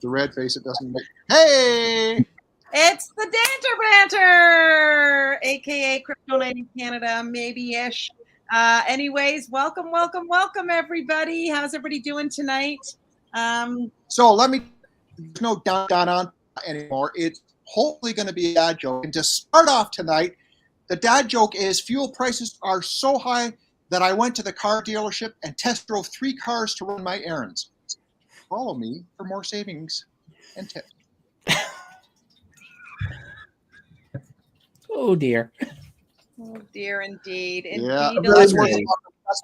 The red face, it doesn't make. Hey! It's the Banter, aka Crypto Night in Canada, maybe-ish. Anyways, welcome, everybody. How's everybody doing tonight? So let me. There's no down on anymore. It's hopefully going to be a dad joke. And to start off tonight, the dad joke is fuel prices are so high that I went to the car dealership and test drove 3 cars to run my errands. Follow me for more savings and tips. Oh dear. Oh dear, indeed. Yeah, Indeed. that's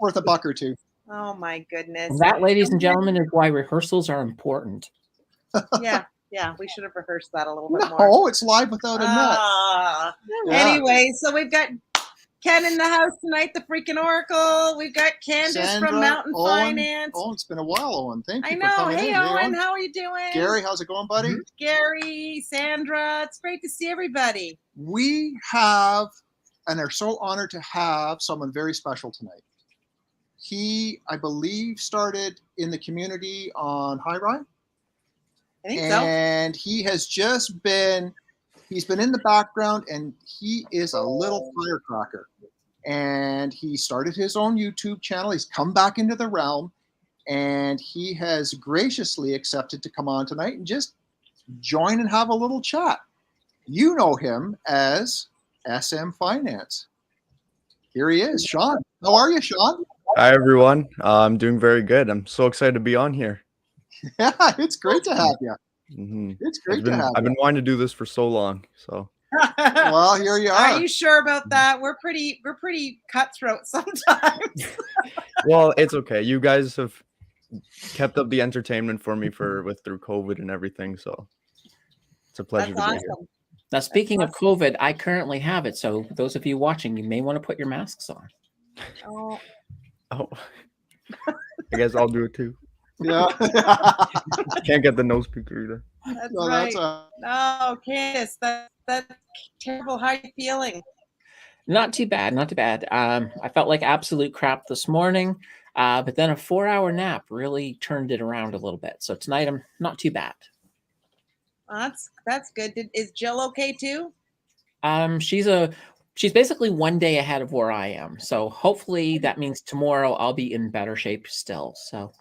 worth a buck or two. Oh my goodness. That, ladies and gentlemen, is why rehearsals are important. Yeah, we should have rehearsed that a little bit more. No, it's live without a net. Yeah. Anyway, so we've got Ken in the house tonight, the freaking Oracle. We've got Candace Sandra, from Mountain Owen. Finance. Oh, it's been a while, Owen. Thank you I know. for coming Hey, in. Owen, how are you doing? Gary, how's it going, buddy? Gary, Sandra, it's great to see everybody. We have, and are so honored to have someone very special tonight. He, I believe, started in the community on High Ride. I think so. And he has just been, he's been in the background, and he is a little firecracker. And he started his own YouTube channel. He's come back into the realm, and he has graciously accepted to come on tonight and just join and have a little chat. You know him as SM Finance. Here he is, Sean. How are you, Sean? Hi, everyone. I'm doing very good. I'm so excited to be on here. Yeah, it's great to have you. It's great to have you. I've been wanting to do this for so long. So, well, here you are. Are you sure about that? We're pretty cutthroat sometimes. well, it's okay. You guys have kept up the entertainment for me through COVID and everything. So, it's a pleasure to be here. Now, speaking of COVID, I currently have it. So, those of you watching, you may want to put your masks on. Oh. I guess I'll do it too. Yeah. Can't get the nose speaker either. That's right. No, Candace, that's terrible. How are you feeling? Not too bad. Not too bad. I felt like absolute crap this morning, but then a 4-hour nap really turned it around a little bit. So tonight I'm not too bad. That's good. Is Jill okay too? She's basically one day ahead of where I am. So hopefully that means tomorrow I'll be in better shape still. So.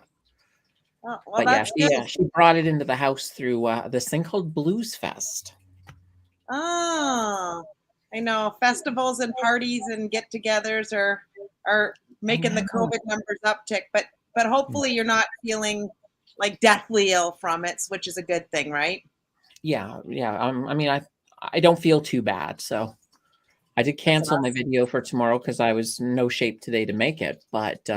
Well, but yeah, she brought it into the house through this thing called Blues Fest. Oh, I know. Festivals and parties and get-togethers are making the COVID numbers uptick, but hopefully you're not feeling like deathly ill from it, which is a good thing, right? Yeah. I mean, I don't feel too bad, so I did cancel my video for tomorrow because I was in no shape today to make it, but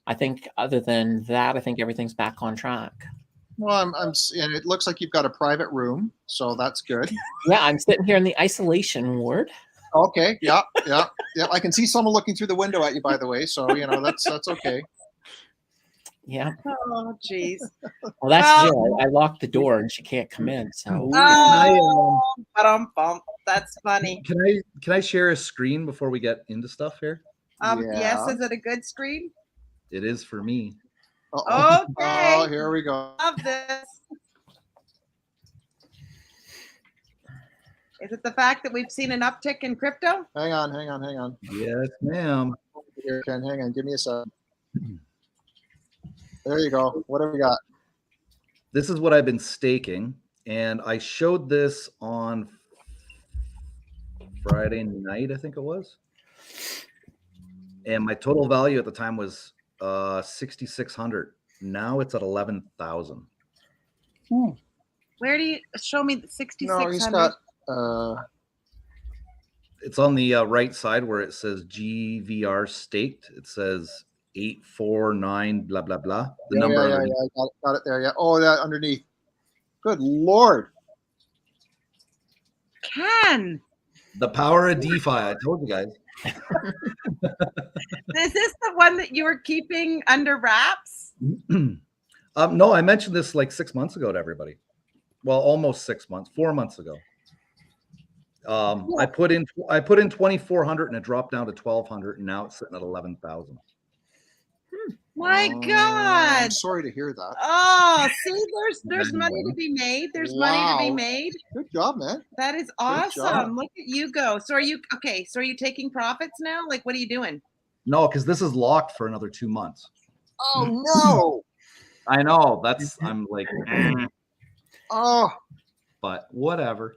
I think other than that, I think everything's back on track. Well, and it looks like you've got a private room, so that's good. Yeah, I'm sitting here in the isolation ward. Okay, yeah. I can see someone looking through the window at you, by the way, so that's okay. Yeah. Oh, jeez. Well, that's Jill. I locked the door and she can't come in. So. That's funny. Can I share a screen before we get into stuff here? Yes. Is it a good screen? It is for me. Uh-oh. Okay. Oh, here we go. Love this. Is it the fact that we've seen an uptick in crypto? Hang on. Yes, ma'am. Here, Ken, hang on. Give me a second. There you go. What have we got? This is what I've been staking, and I showed this on Friday night, I think it was. And my total value at the time was 6,600. Now it's at 11,000. Where do you show me the 6,600? No, he's got. It's on the right side where it says GVR staked. It says 849 blah blah blah. The number. Yeah, I got it there. Yeah. Oh, that underneath. Good Lord. Ken. The power of DeFi. I told you guys. Is this the one that you were keeping under wraps? No, I mentioned this like 6 months ago to everybody. Well, almost 6 months, 4 months ago. I put in 2,400 and it dropped down to 1,200, and now it's sitting at 11,000. My I'm God. sorry to hear that. Oh, see, there's money to be made. There's money to be Wow. made. Good job, man. That is Good job. awesome. Look at you go. So are you okay? So are you taking profits now? Like, what are you doing? No, because this is locked for another 2 months. Oh no. I know. I'm like, Oh, but whatever.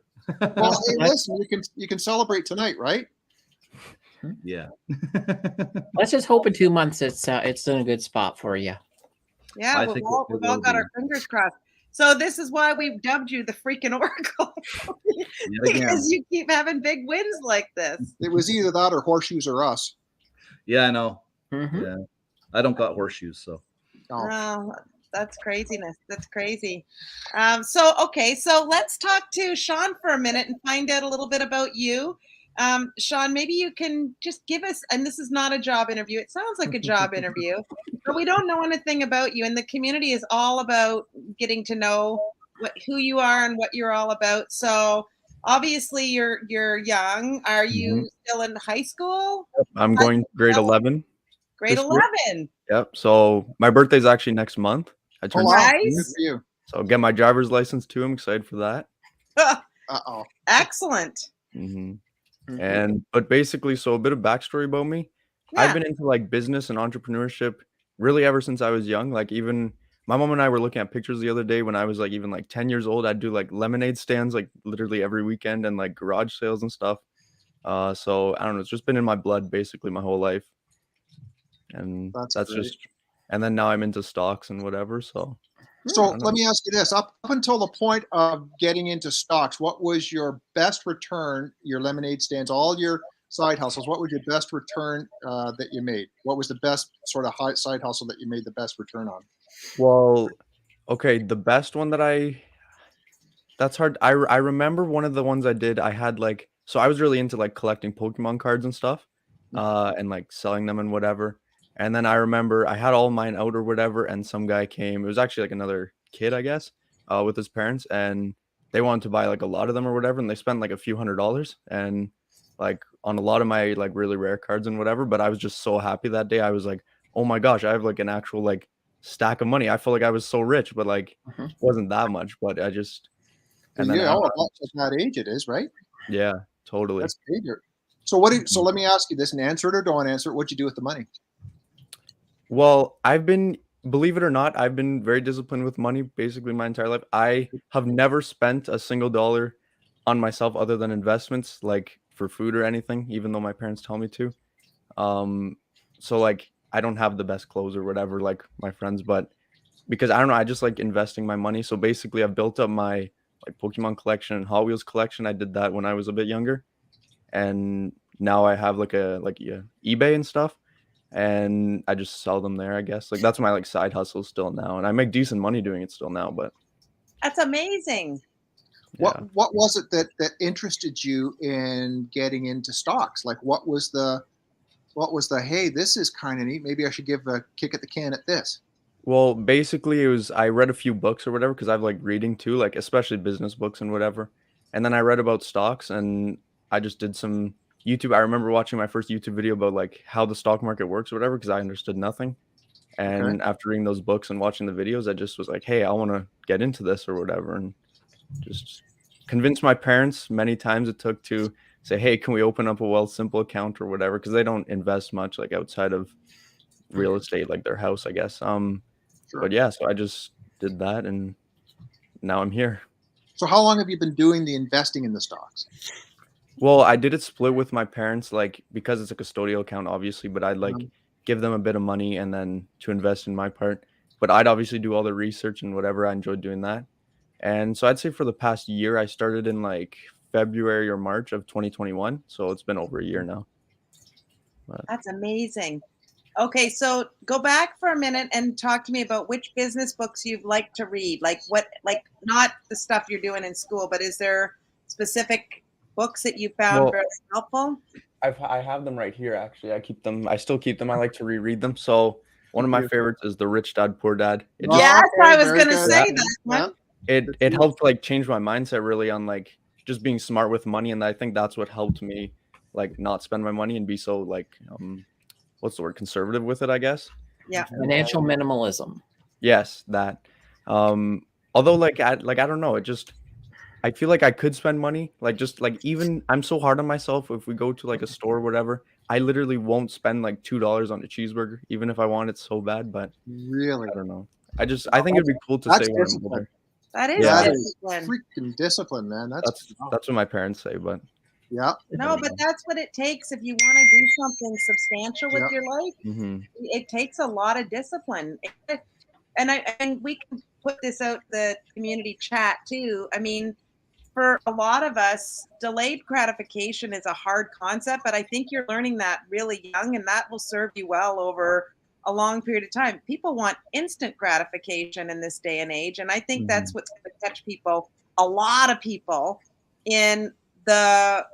well, hey, listen, you can celebrate tonight, right? Yeah. Let's just hope in 2 months it's in a good spot for you. Yeah, I we've think all, it we've all will got be. our fingers crossed. So this is why we've dubbed you the freaking Oracle. Yet again. Because you keep having big wins like this. It was either that or horseshoes or us. Yeah, I know. Mhm. Yeah. I don't got horseshoes, so. Oh, Oh, that's craziness. That's crazy. So let's talk to Sean for a minute and find out a little bit about you. Sean, maybe you can just give us, and this is not a job interview. It sounds like a job interview, but we don't know anything about you. And the community is all about getting to know who you are and what you're all about. So obviously you're young. Are you still in high school? I'm going grade 11. Grade this year. 11. Yep. So my birthday's actually next month. I oh turned wow. Nice. Good for you. So I'll get my driver's license too. I'm excited for that. Uh-oh. Excellent. hmm And but basically, so a bit of backstory about me. Yeah. I've been into like business and entrepreneurship really ever since I was young. Like even my mom and I were looking at pictures the other day when I was like even like 10 years old. I'd do like lemonade stands like literally every weekend and like garage sales and stuff. So I don't know. It's just been in my blood basically my whole life. And That's that's great. just. And then now I'm into stocks and whatever. So So let me ask you this: up until the point of getting into stocks, what was your best return? Your lemonade stands, all your side hustles. What was your best return that you made? What was the best sort of high side hustle that you made the best return on? well, okay, the best one that that's hard. I remember one of the ones I did. I had like so I was really into like collecting Pokemon cards and stuff, and like selling them and whatever. And then I remember I had all mine out or whatever, and some guy came. It was actually like another kid, I guess, with his parents, and they wanted to buy like a lot of them or whatever, and they spent like a few $100s and like on a lot of my like really rare cards and whatever. But I was just so happy that day. I was like, oh my gosh, I have like an actual like stack of money. I felt like I was so rich, but like it wasn't that much. But I just and then Yeah, after, at that age it is, right? yeah, totally. That's bigger. So so let me ask you this and answer it or don't answer it. What'd you do with the money? Well, believe it or not, I've been very disciplined with money basically my entire life. I have never spent a single dollar on myself other than investments, like for food or anything, even though my parents tell me to. So like I don't have the best clothes or whatever, like my friends, but because I don't know, I just like investing my money. So basically I've built up my like Pokemon collection and Hot Wheels collection. I did that when I was a bit younger. And now I have like eBay and stuff. And I just sell them there, I guess. Like that's my like side hustle still now, and I make decent money doing it still now. But That's amazing. yeah. What was it that interested you in getting into stocks? Like what was the hey, this is kind of neat. Maybe I should give a kick at the can at this. Well, basically, I read a few books or whatever because I've like reading too, like especially business books and whatever. And then I read about stocks, and I just did some YouTube. I remember watching my first YouTube video about like how the stock market works or whatever because I understood nothing. And after reading those books and watching the videos, I just was like, hey, I want to get into this or whatever, and just convinced my parents many times it took to say, hey, can we open up a Wealthsimple account or whatever? Because they don't invest much like outside of real estate, like their house, I guess. Sure. But yeah, so I just did that, and now I'm here. So how long have you been doing the investing in the stocks? Well, I did it split with my parents, like because it's a custodial account, obviously, but I'd like give them a bit of money and then to invest in my part. But I'd obviously do all the research and whatever. I enjoyed doing that. And so I'd say for the past year, I started in like February or March of 2021. So it's been over a year now. But That's amazing. Okay, so go back for a minute and talk to me about which business books you've liked to read. Like what, like not the stuff you're doing in school, but is there specific books that you found very helpful? I have them right here, actually. I still keep them. I like to reread them. So one of my favorites is The Rich Dad, Poor Dad. It just, Yes, I was very going to good. say Yeah. that one. it helped like change my mindset really on like just being smart with money, and I think that's what helped me like not spend my money and be so like what's the word, conservative with it, I guess. Yeah. Financial minimalism. Yes, that. Although I don't know, I feel like I could spend money. Even I'm so hard on myself. If we go to like a store or whatever, I literally won't spend like $2 on a cheeseburger, even if I want it so bad. But Really? I don't know. I think it'd be cool to That's say when I'm discipline. older. That is Yeah. That is discipline. freaking discipline, man. That's what my parents say, but yeah. No, but that's what it takes if you want to do something substantial with Yeah. your life. mhm. It takes a lot of discipline. And we can put this out the community chat too. I mean, for a lot of us, delayed gratification is a hard concept, but I think you're learning that really young, and that will serve you well over a long period of time. People want instant gratification in this day and age, and I think that's what's going to catch people, a lot of people, in the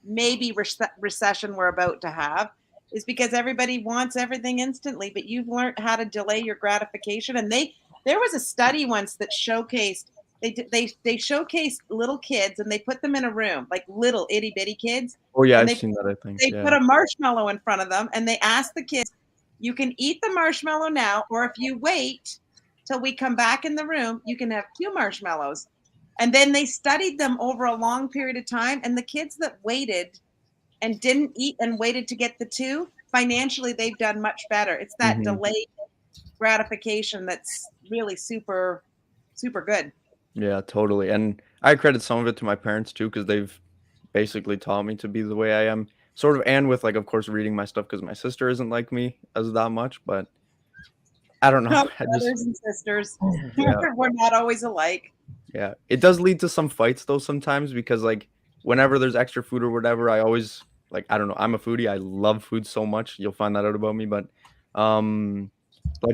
maybe recession we're about to have, is because everybody wants everything instantly, but you've learned how to delay your gratification. And there was a study once that showcased they showcased little kids, and they put them in a room, like little itty bitty kids. Oh yeah, and I've seen that. I think they put a marshmallow in front of them, and they asked the kids, you can eat the marshmallow now, or if you wait till we come back in the room, you can have 2 marshmallows. And then they studied them over a long period of time, and the kids that waited and didn't eat and waited to get the 2, financially they've done much better. It's that delayed gratification that's really super, super good. Yeah, totally. And I credit some of it to my parents too, because they've basically taught me to be the way I am, sort of, and with of course, reading my stuff, because my sister isn't like me as that much, but I don't know. Brothers and sisters, Yeah. we're not always alike. Yeah, it does lead to some fights though sometimes, because whenever there's extra food or whatever, I always I don't know, I'm a foodie. I love food so much. You'll find that out about me, but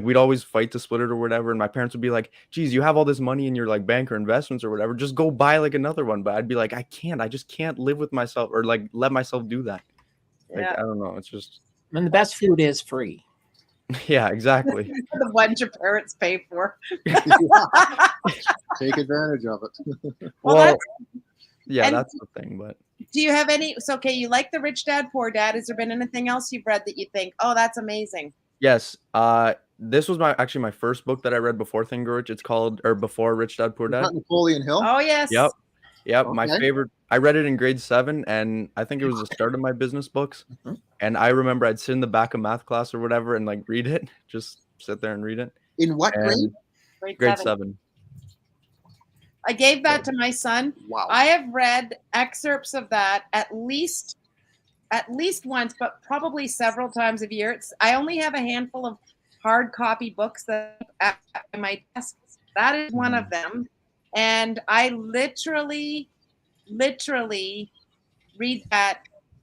we'd always fight to split it or whatever, and my parents would be like, geez, you have all this money in your bank or investments or whatever, just go buy another one. But I'd be like, I just can't live with myself or let myself do that. Yeah. I don't know, it's just And the best food is free. yeah, exactly. The ones your parents pay for. Take advantage of it. Well, yeah, that's the thing. But do you have any? So, okay, you like the Rich Dad Poor Dad. Has there been anything else you've read that you think, oh, that's amazing? yes, this was actually my first book that I read before Think Rich. It's called, or before Rich Dad Poor Dad. Napoleon Hill. Oh yes. Yep. Okay. My favorite. I read it in grade 7, and I think it was the start of my business books. And I remember I'd sit in the back of math class or whatever and read it, just sit there and read it. In what grade? Grade 7. I gave that to my son. Wow. I have read excerpts of that at least once, but probably several times a year. I only have a handful of hard copy books that at my desk. That is one of them. And I literally read that.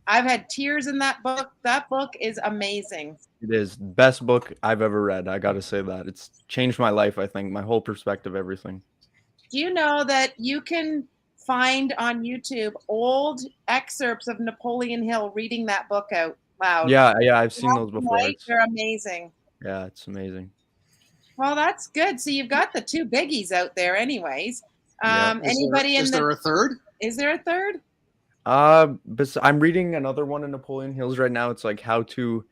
I've had tears in that book. That book is amazing. It is the best book I've ever read. I got to say that. It's changed my life, I think, my whole perspective, everything. Do you know that you can find on YouTube old excerpts of Napoleon Hill reading that book out loud? Yeah, I've seen those before. They're amazing. Yeah, it's amazing. Well, that's good. So you've got the 2 biggies out there anyways. Yeah. Is there a third? Is there a third? But I'm reading another one in Napoleon Hill's right now. It's how to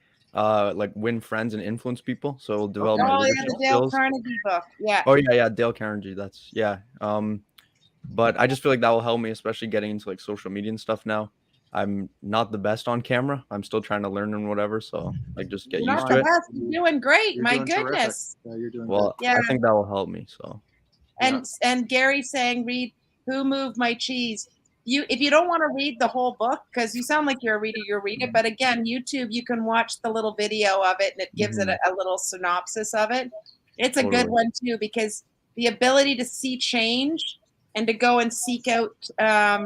win friends and influence people. So develop my leadership the Dale skills. Carnegie book. Yeah. Oh yeah, Dale Carnegie. That's but I just feel like that will help me, especially getting into social media and stuff now. I'm not the best on camera. I'm still trying to learn and whatever. So just get You're used not to the it. best. You're doing great. You're My doing terrific. goodness. Yeah, you're doing Well, Yeah. I think that will help me. So. And Gary saying, read Who Moved My Cheese. If you don't want to read the whole book, because you sound like you're a reader, you'll read it. But again, YouTube, you can watch the little video of it, and it gives it a little synopsis of it. It's a good one too, because the ability to see change and to go and seek out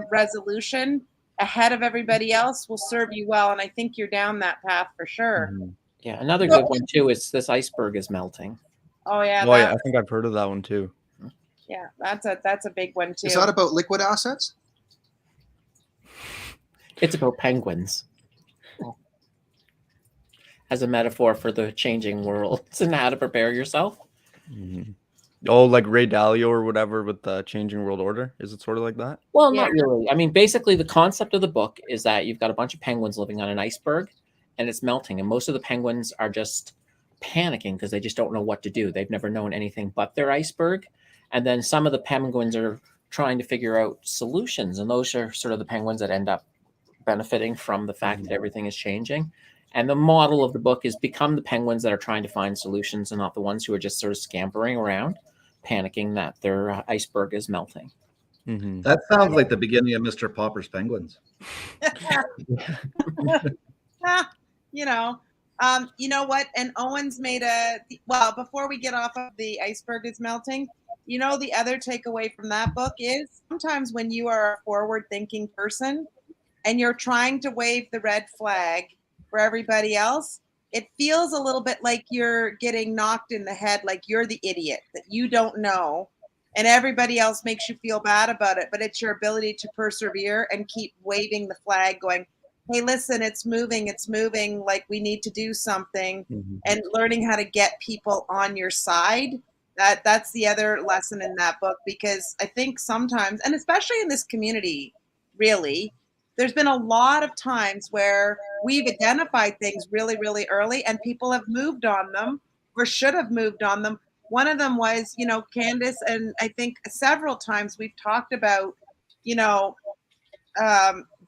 resolution ahead of everybody else will serve you well. And I think you're down that path for sure. Yeah, another good one too is This Iceberg is Melting. Oh yeah. Oh yeah, I think I've heard of that one too. Yeah, that's a big one too. Is that about liquid assets? It's about penguins. As a metaphor for the changing world and how to prepare yourself. Oh, like Ray Dalio or whatever with the Changing World Order? Is it sort of like that? Well, not really. I mean, basically the concept of the book is that you've got a bunch of penguins living on an iceberg and it's melting. And most of the penguins are just panicking because they just don't know what to do. They've never known anything but their iceberg. And then some of the penguins are trying to figure out solutions. And those are sort of the penguins that end up benefiting from the fact that everything is changing. And the model of the book is become the penguins that are trying to find solutions and not the ones who are just sort of scampering around, panicking that their iceberg is melting. That sounds like the beginning of Mr. Popper's Penguins. You know what? And Owen's made before we get off of the iceberg is melting, the other takeaway from that book is sometimes when you are a forward-thinking person and you're trying to wave the red flag for everybody else, it feels a little bit like you're getting knocked in the head, like you're the idiot, that you don't know, and everybody else makes you feel bad about it. But it's your ability to persevere and keep waving the flag going, hey, listen, it's moving, like we need to do something, and learning how to get people on your side. That's the other lesson in that book, because I think sometimes, and especially in this community, really, there's been a lot of times where we've identified things really, really early and people have moved on them or should have moved on them. One of them was, Candace, and I think several times we've talked about,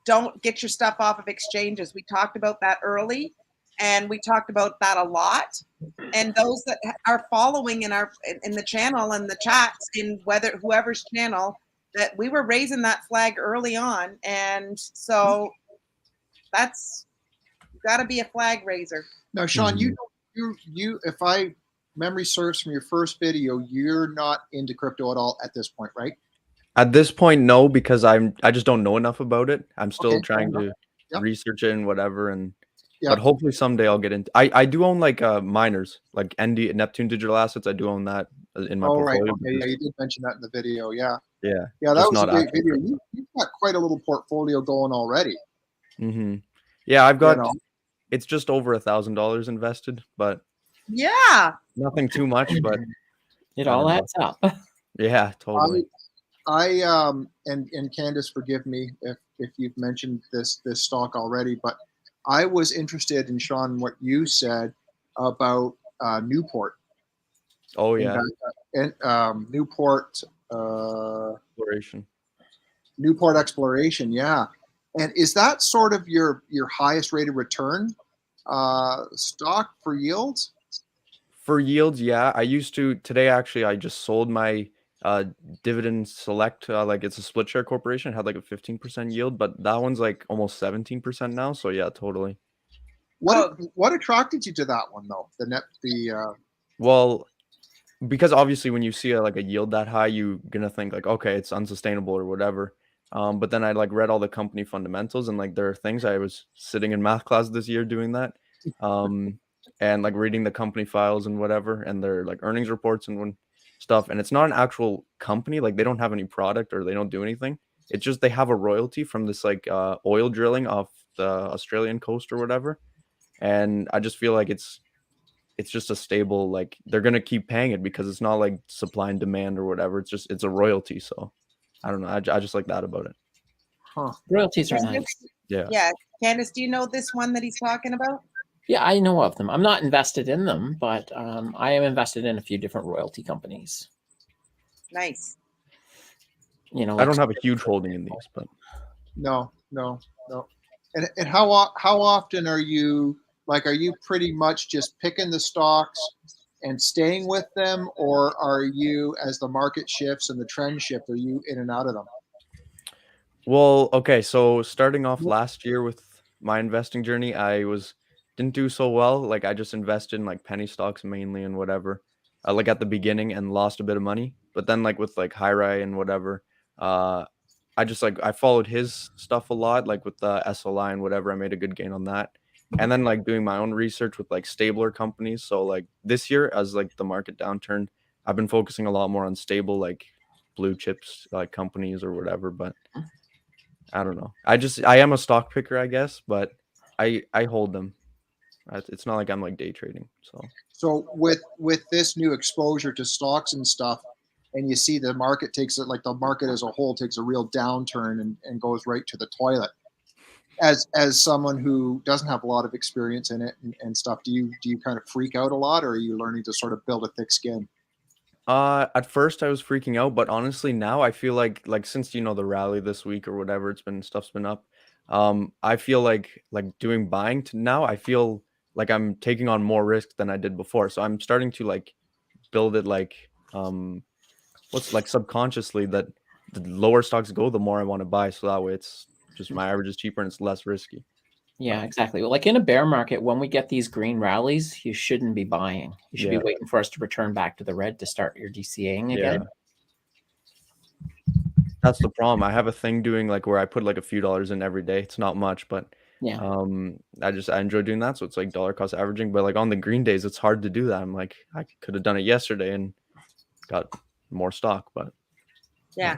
don't get your stuff off of exchanges. We talked about that early, and we talked about that a lot. And those that are following in the channel and the chats, in whoever's channel, that we were raising that flag early on. And so that's got to be a flag raiser. Now, Sean, you if I memory serves from your first video, you're not into crypto at all at this point, right? At this point, no, because I just don't know enough about it. I'm still trying to research it and whatever, but hopefully someday I'll get into. I do own like miners, like Neptune Digital Assets. I do own that in my portfolio. Right. Okay, yeah, you did mention that in the video. Yeah. Yeah. That was a great video. You've got quite a little portfolio going already. Yeah, I've got. It's just over $1,000 invested, but nothing too much. But it all adds up. Yeah, totally. And Candace, forgive me if you've mentioned this stock already, but I was interested in, Sean, what you said about Newport. Oh yeah, and Newport Exploration. Newport Exploration, yeah. And is that sort of your highest rate of return stock for yields? For yields, yeah. I used to today. Actually, I just sold my dividend select, like it's a split share corporation. It had like a 15% yield, but that one's like almost 17% now. So yeah, totally. What attracted you to that one though? Well, because obviously when you see a yield that high, you're gonna think like, okay, it's unsustainable or whatever. But then I read all the company fundamentals, and there are things. I was sitting in math class this year doing that, and reading the company files and whatever, and their earnings reports and stuff. And it's not an actual company. They don't have any product or they don't do anything. It's just they have a royalty from this oil drilling off the Australian coast or whatever. And I just feel like it's just a stable, they're gonna keep paying it because it's not supply and demand or whatever. It's a royalty. So I don't know. I just like that about it. Huh. Royalties are nice. Yeah. Candace, do you know this one that he's talking about? Yeah, I know of them. I'm not invested in them, but I am invested in a few different royalty companies. Nice. I don't have a huge holding in these, but no. And how often are you are you pretty much just picking the stocks and staying with them, or are you, as the market shifts and the trend shift, are you in and out of them? Well, okay, so starting off last year with my investing journey, didn't do so well. I just invested in penny stocks mainly and whatever, at the beginning, and lost a bit of money. But then with Hirai and whatever, I just I followed his stuff a lot, with the SLI and whatever. I made a good gain on that. And then doing my own research with stabler companies. So this year, as the market downturn, I've been focusing a lot more on stable blue chips companies or whatever. But I don't know. I am a stock picker, I guess, but I hold them. It's not like I'm day trading. So with this new exposure to stocks and stuff, and you see the market takes it, the market as a whole takes a real downturn and goes right to the toilet. as someone who doesn't have a lot of experience in it and stuff, do you kind of freak out a lot, or are you learning to sort of build a thick skin? At first I was freaking out, but honestly now I feel like since the rally this week or whatever, stuff's been up. I feel like doing buying to now I feel like I'm taking on more risk than I did before. So I'm starting to like build it what's like subconsciously that the lower stocks go, the more I want to buy. So that way it's just my average is cheaper and it's less risky. Yeah, exactly. Well, like in a bear market, when we get these green rallies, you shouldn't be buying. You should be waiting for us to return back to the red to start your DCAing again. That's the problem. I have a thing doing like where I put like a few dollars in every day. It's not much, but yeah, I enjoy doing that. So it's like dollar cost averaging. But like on the green days, it's hard to do that. I'm like, I could have done it yesterday and got more stock, but yeah,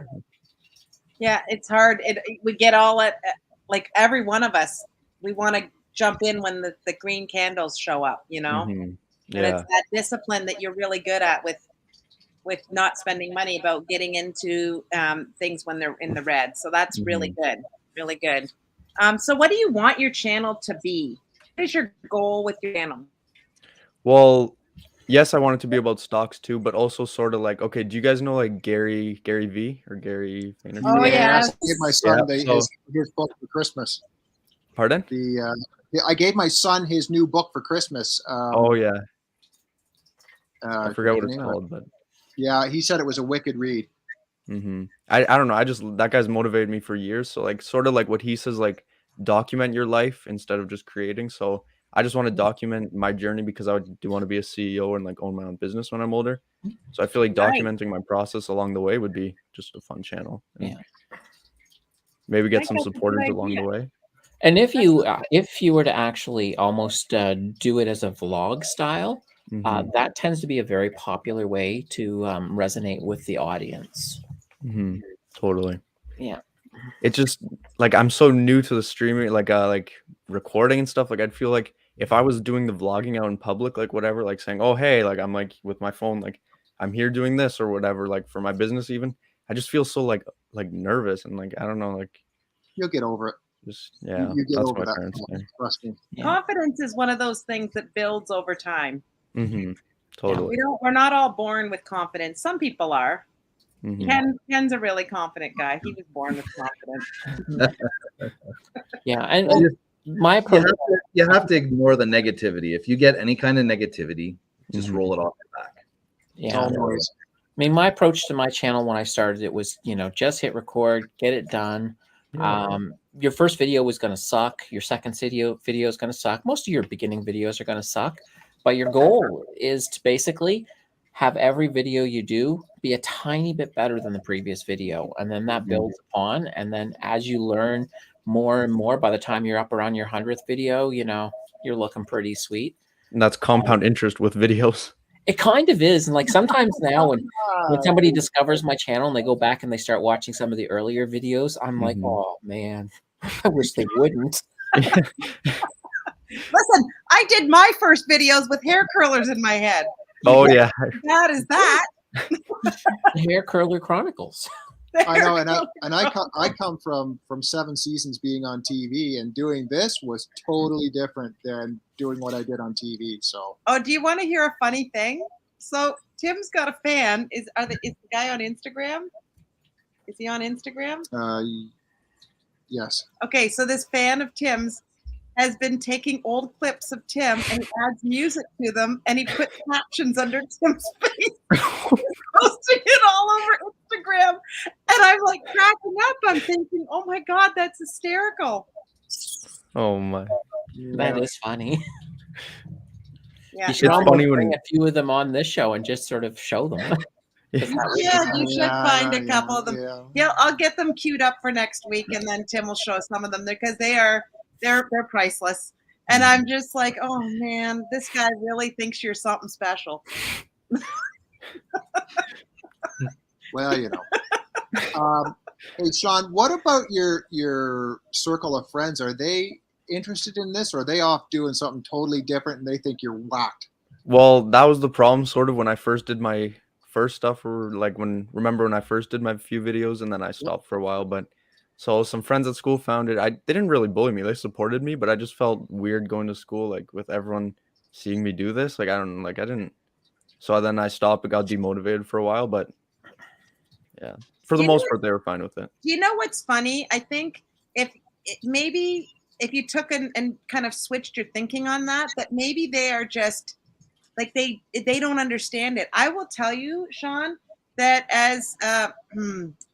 it's hard. We get all at like every one of us. We want to jump in when the green candles show up, you know. And it's that discipline that you're really good at with not spending money, about getting into things when they're in the red. So that's really good, really good. So what do you want your channel to be? What is your goal with your channel? Well, yes, I want it to be about stocks too, but also sort of like, okay, do you guys know like Gary V or Gary Vaynerchuk? Oh yeah, I gave my son his book for Christmas. Pardon? I gave my son his new book for Christmas. Oh yeah. I forgot what it's called, but yeah, he said it was a wicked read. I don't know. That guy's motivated me for years. So like sort of like what he says, like document your life instead of just creating. So I just want to document my journey because I do want to be a CEO and like own my own business when I'm older. So I feel like documenting my process along the way would be just a fun channel. Yeah. Maybe get some supporters along the way. And if you were to actually almost do it as a vlog style, that tends to be a very popular way to resonate with the audience. Totally. Yeah. It's just like I'm so new to the streaming, like recording and stuff. Like I'd feel like if I was doing the vlogging out in public, like whatever, like saying, "Oh hey," like I'm like with my phone, like I'm here doing this or whatever, like for my business even. I just feel so like nervous and like I don't know, like you'll get over it. Just you get that's over my that. parents say. Trust me. Yeah. Confidence is one of those things that builds over time. Totally. We're not all born with confidence. Some people are. Ken's a really confident guy. He was born with confidence. Yeah, and my approach, you have to ignore the negativity. If you get any kind of negativity, just roll it off your back. Yeah. I mean, my approach to my channel when I started it was, just hit record, get it done. Your first video was going to suck. Your second video is going to suck. Most of your beginning videos are going to suck. But your goal is to basically have every video you do be a tiny bit better than the previous video. And then that builds upon. And then as you learn more and more, by the time you're up around your 100th video, you're looking pretty sweet. And that's compound interest with videos. It kind of is. And like sometimes now when somebody discovers my channel and they go back and they start watching some of the earlier videos, I'm like, oh man, I wish they wouldn't. Listen, I did my first videos with hair curlers in my head. Oh yeah. That is that. Hair Curler Chronicles. I know, and I come from 7 seasons being on TV, and doing this was totally different than doing what I did on TV. So. Oh, do you want to hear a funny thing? So Tim's got a fan. Is the guy on Instagram? Is he on Instagram? Yes. Okay, so this fan of Tim's has been taking old clips of Tim and he adds music to them and he puts captions under Tim's face, posting it all over Instagram. And I'm like cracking up. I'm thinking, oh my God, that's hysterical. Oh my. That is funny. Yeah. You should almost bring a few of them on this show and just sort of show them. Yeah, you should find a couple of them. Yeah, I'll get them queued up for next week and then Tim will show some of them because they're priceless. And I'm just like, oh man, this guy really thinks you're something special. Well, hey Sean, what about your circle of friends? Are they interested in this, or are they off doing something totally different and they think you're whacked? Well, that was the problem sort of when I first did my first stuff, or like when I first did my few videos and then I stopped for a while. But So some friends at school found it. They didn't really bully me. They supported me, but I just felt weird going to school, like with everyone seeing me do this. Like, I didn't. So then I stopped and got demotivated for a while, but yeah, for the most part, they were fine with it. You know what's funny? I think maybe if you took and kind of switched your thinking on that maybe they are just like, they don't understand it. I will tell you, Sean, that as a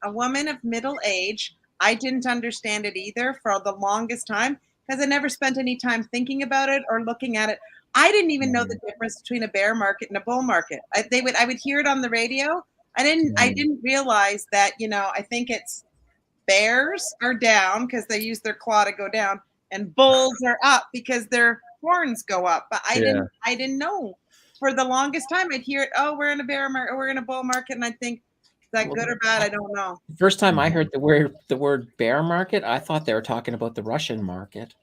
woman of middle age, I didn't understand it either for the longest time because I never spent any time thinking about it or looking at it. I didn't even know the difference between a bear market and a bull market. I would hear it on the radio. I didn't realize that, I think it's bears are down because they use their claw to go down, and bulls are up because their horns go up. But I didn't know. For the longest time, I'd hear it, oh, we're in a bear market, or we're in a bull market, and I think, is that good or bad? I don't know. First time I heard the word bear market, I thought they were talking about the Russian market.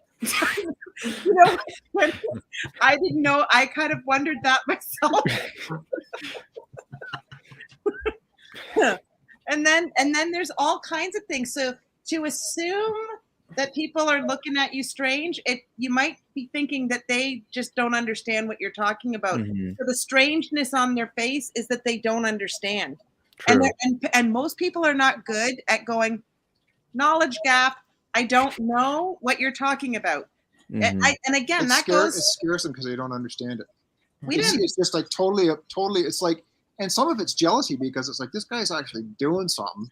I didn't know. I kind of wondered that myself. And then there's all kinds of things. So to assume that people are looking at you strange, you might be thinking that they just don't understand what you're talking about. So the strangeness on their face is that they don't understand. And most people are not good at going, knowledge gap, I don't know what you're talking about. And again, it scares them because they don't understand it. It's just like totally, it's like, and some of it's jealousy because it's like, this guy's actually doing something,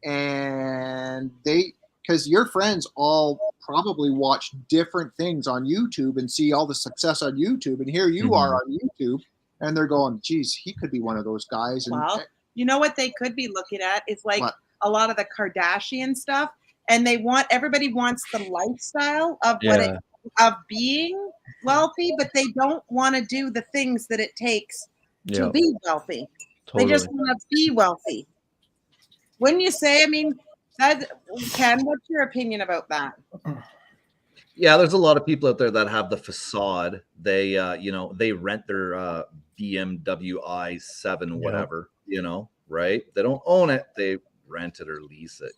and because your friends all probably watch different things on YouTube and see all the success on YouTube, and here you are on YouTube, and they're going, geez, he could be one of those guys. Well, you know what they could be looking at is like a lot of the Kardashian stuff, and everybody wants the lifestyle of of being wealthy, but they don't want to do the things that it takes to be wealthy. Totally. They just want to be wealthy. Wouldn't you say? I mean, Ken, what's your opinion about that? Yeah, there's a lot of people out there that have the facade. They, they rent their BMW i7, whatever, right? They don't own it. They rent it or lease it,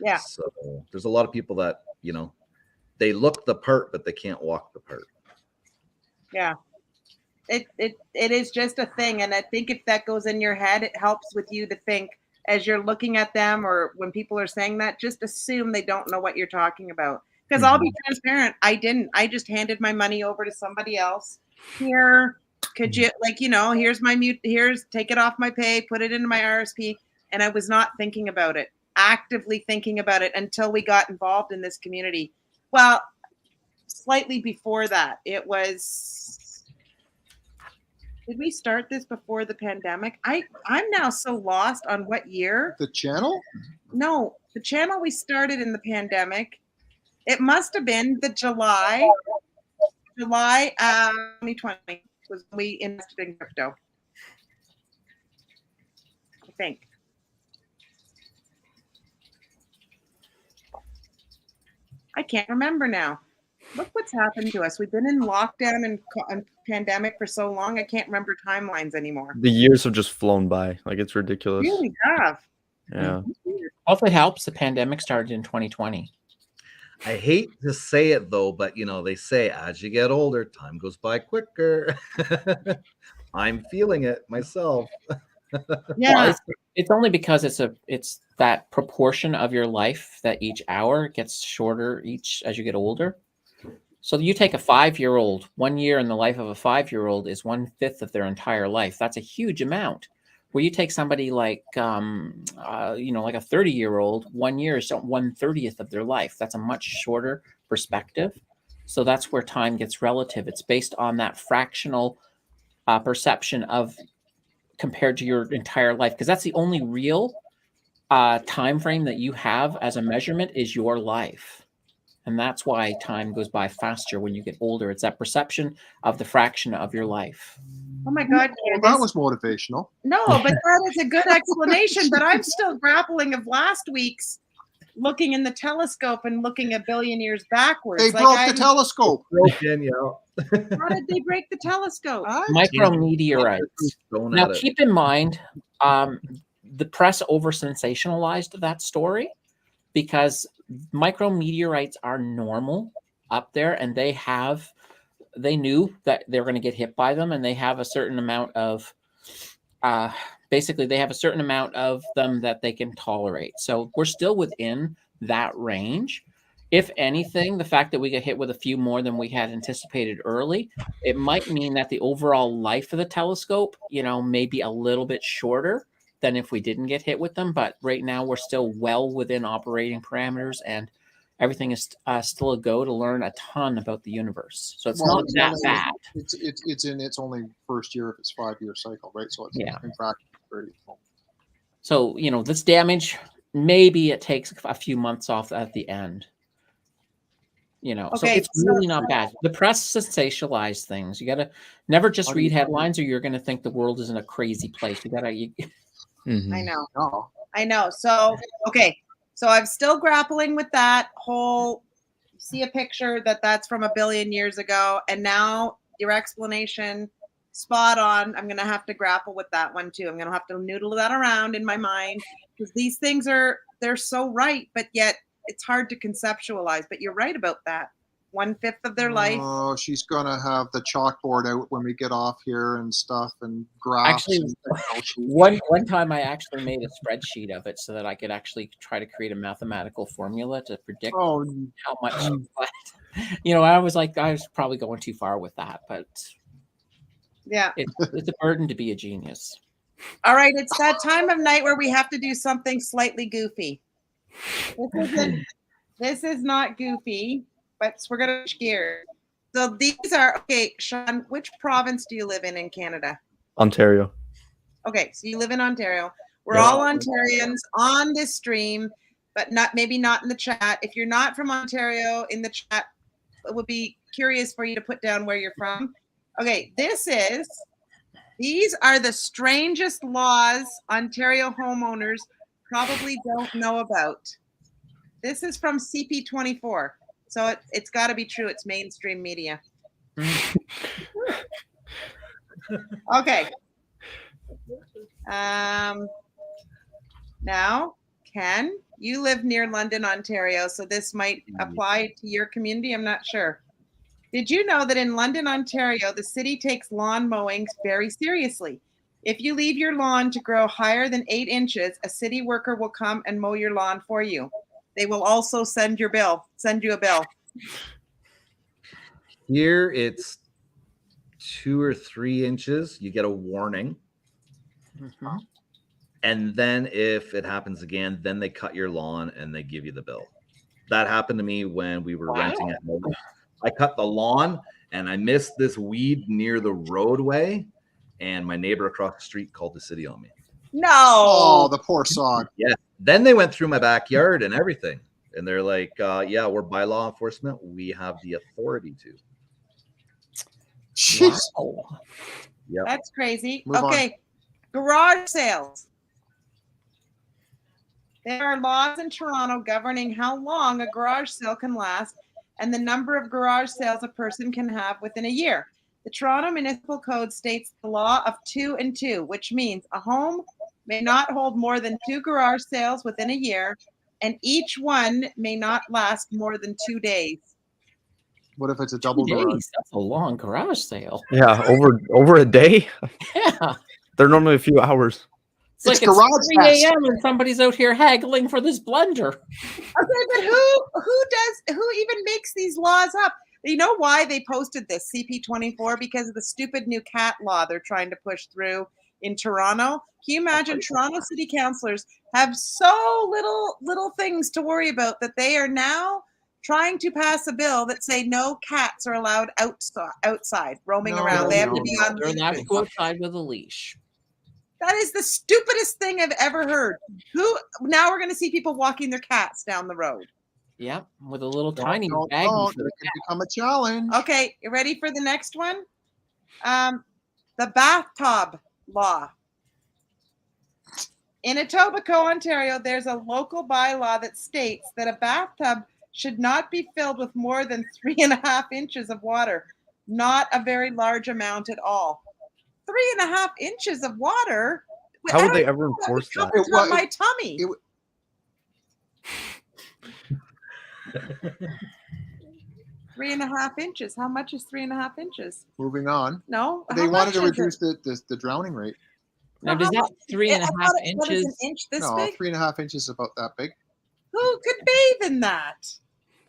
Yeah. So there's a lot of people that, they look the part, but they can't walk the part. Yeah. It is just a thing. And I think if that goes in your head, it helps with you to think as you're looking at them, or when people are saying that, just assume they don't know what you're talking about. Because I'll be transparent. I didn't. I just handed my money over to somebody else. Here, could you, here's here's, take it off my pay, put it into my RSP. And I was not thinking about it, actively thinking about it until we got involved in this community. Well, slightly before that, it was... Did we start this before the pandemic? I'm now so lost on what year. The channel? No, the channel we started in the pandemic. It must have been the July 2020 was when we invested in crypto. I think. I can't remember now. Look what's happened to us. We've been in lockdown and pandemic for so long. I can't remember timelines anymore. The years have just flown by. Like, it's ridiculous. Really have. Yeah. Hopefully it helps. The pandemic started in 2020. I hate to say it though, but they say as you get older, time goes by quicker. I'm feeling it myself. Yeah. Well, it's only because it's that proportion of your life that each hour gets shorter as you get older. So you take a 5-year-old, 1 year in the life of a 5-year-old is 1/5 of their entire life. That's a huge amount. Where you take somebody like, like a 30-year-old, 1 year is 1/30th of their life. That's a much shorter perspective. So that's where time gets relative. It's based on that fractional perception of compared to your entire life, because that's the only real time frame that you have as a measurement is your life. And that's why time goes by faster when you get older. It's that perception of the fraction of your life. Oh my God. Well, that was motivational. No, but that is a good explanation. But I'm still grappling of last week's looking in the telescope and looking a billion years backwards. They broke the telescope. How did they break the telescope? Micrometeorites. Now, keep in mind, the press over sensationalized that story. because micrometeorites are normal up there, and they knew that they were going to get hit by them, and they have a certain amount of basically they have a certain amount of them that they can tolerate. So we're still within that range. If anything, the fact that we get hit with a few more than we had anticipated early, it might mean that the overall life of the telescope, may be a little bit shorter than if we didn't get hit with them. But right now we're still well within operating parameters, and everything is still a go to learn a ton about the universe. So it's not that bad. It's in its only first year of its 5-year cycle, right? So it's in fact very small. So, this damage, maybe it takes a few months off at the end. So it's really not bad. The press sensationalize things. You got to never just read headlines, or you're going to think the world is in a crazy place. You got to. I know. So, so I'm still grappling with that whole. See a picture that's from 1 billion years ago, and now your explanation, spot on. I'm going to have to grapple with that one too. I'm going to have to noodle that around in my mind, because these things they're so right, but yet it's hard to conceptualize. But you're right about that. 1/5 of their life. Oh, she's gonna have the chalkboard out when we get off here and stuff, and graphs. Actually, one time I actually made a spreadsheet of it so that I could actually try to create a mathematical formula to predict how much. I was probably going too far with that, but yeah, it's a burden to be a genius. All right, it's that time of night where we have to do something slightly goofy. This is not goofy, but we're going to switch gears. So these are, Sean, which province do you live in Canada? Ontario. Okay, so you live in Ontario. We're all Ontarians on this stream, but maybe not in the chat. If you're not from Ontario, in the chat, it would be curious for you to put down where you're from. Okay, these are the strangest laws Ontario homeowners probably don't know about. This is from CP24, so it's got to be true. It's mainstream media. Okay. Now, Ken, you live near London, Ontario, so this might apply to your community. I'm not sure. Did you know that in London, Ontario, the city takes lawn mowing very seriously? If you leave your lawn to grow higher than 8 inches, a city worker will come and mow your lawn for you. They will also send you a bill. Here it's 2 or 3 inches. You get a warning. Mm-hmm. And then if it happens again, then they cut your lawn and they give you the bill. That happened to me when we were renting at home. I cut the lawn and I missed this weed near the roadway, and my neighbor across the street called the city on me. No. Oh, the poor sod. Yeah. Then they went through my backyard and everything. And they're like, we're by law enforcement. We have the authority to. Jeez. Wow. Yep. That's crazy. Move on. Garage sales. There are laws in Toronto governing how long a garage sale can last and the number of garage sales a person can have within a year. The Toronto Municipal Code states the law of 2 and 2, which means a home may not hold more than 2 garage sales within a year, and each one may not last more than 2 days. What if it's a double 2 garage? days? That's a long garage sale. Yeah, over a day. Yeah. They're normally a few hours. It's like garage it's 3 fest. a.m. and somebody's out here haggling for this blender. Okay, but who even makes these laws up? You know why they posted this CP24? Because of the stupid new cat law they're trying to push through in Toronto. Can you imagine Toronto city councillors have so little things to worry about that they are now trying to pass a bill that say no cats are allowed outside roaming around. They have to be on They're allowed to leashes. go outside with a leash. That is the stupidest thing I've ever heard. Now we're going to see people walking their cats down the road. Yep, with a little tiny Don't. bag. It can become a challenge. Okay, you ready for the next one? The bathtub law. In Etobicoke, Ontario, there's a local bylaw that states that a bathtub should not be filled with more than 3.5 inches of water, not a very large amount at all. 3.5 inches of water? How would they ever enforce that? On my tummy. 3.5 inches. How much is 3.5 inches? Moving on. No, They how wanted to much is reduce the drowning rate. Now, No, does how that much- three and a I half thought it was an inches? inch this No, big. 3.5 inches is about that big. Who could bathe in that?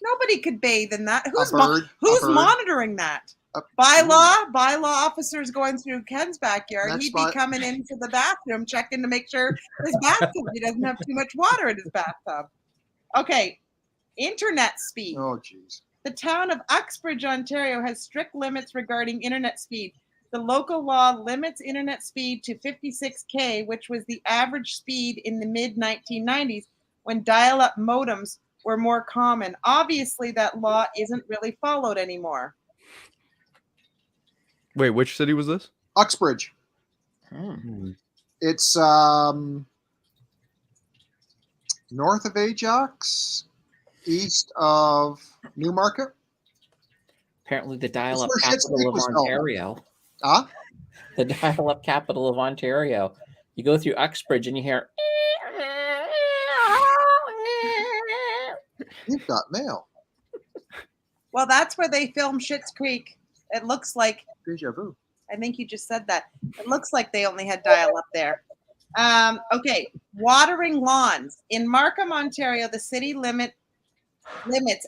Nobody could bathe in that. Who's bird, a bird. monitoring that? Bylaw officers going through Ken's backyard. Next He'd be spot. coming into the bathroom checking to make sure his bathtub he doesn't have too much water in his bathtub. Okay, internet speed. Oh, jeez. The town of Uxbridge, Ontario has strict limits regarding internet speed. The local law limits internet speed to 56K, which was the average speed in the mid-1990s when dial-up modems were more common. Obviously, that law isn't really followed anymore. Wait, which city was this? Uxbridge. It's north of Ajax, east of Newmarket. Apparently, the dial-up where Shit's capital Creek of was held. Ontario. Huh? The dial-up capital of Ontario. You go through Uxbridge and you hear. You've got mail. Well, that's where they filmed Schitt's Creek. It looks like, Deja vu. I think you just said that. It looks like they only had dial-up there. Okay, watering lawns. In Markham, Ontario, the city limits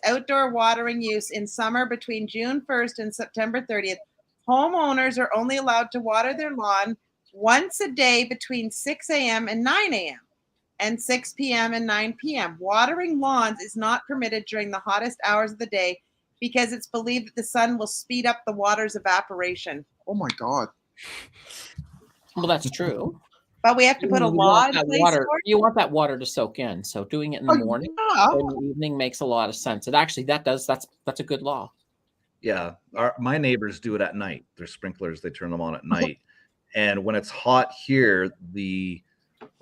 outdoor watering use in summer between June 1st and September 30th. Homeowners are only allowed to water their lawn once a day between 6 a.m. and 9 a.m. and 6 p.m. and 9 p.m. Watering lawns is not permitted during the hottest hours of the day because it's believed that the sun will speed up the water's evaporation. Oh my God. Well, that's true. But we have to put a law in place for it? You want that water to soak in. So doing it in the morning or in the evening makes a lot of sense. It actually that's a good law. Yeah, my neighbors do it at night. Their sprinklers, they turn them on at night. And when it's hot here, the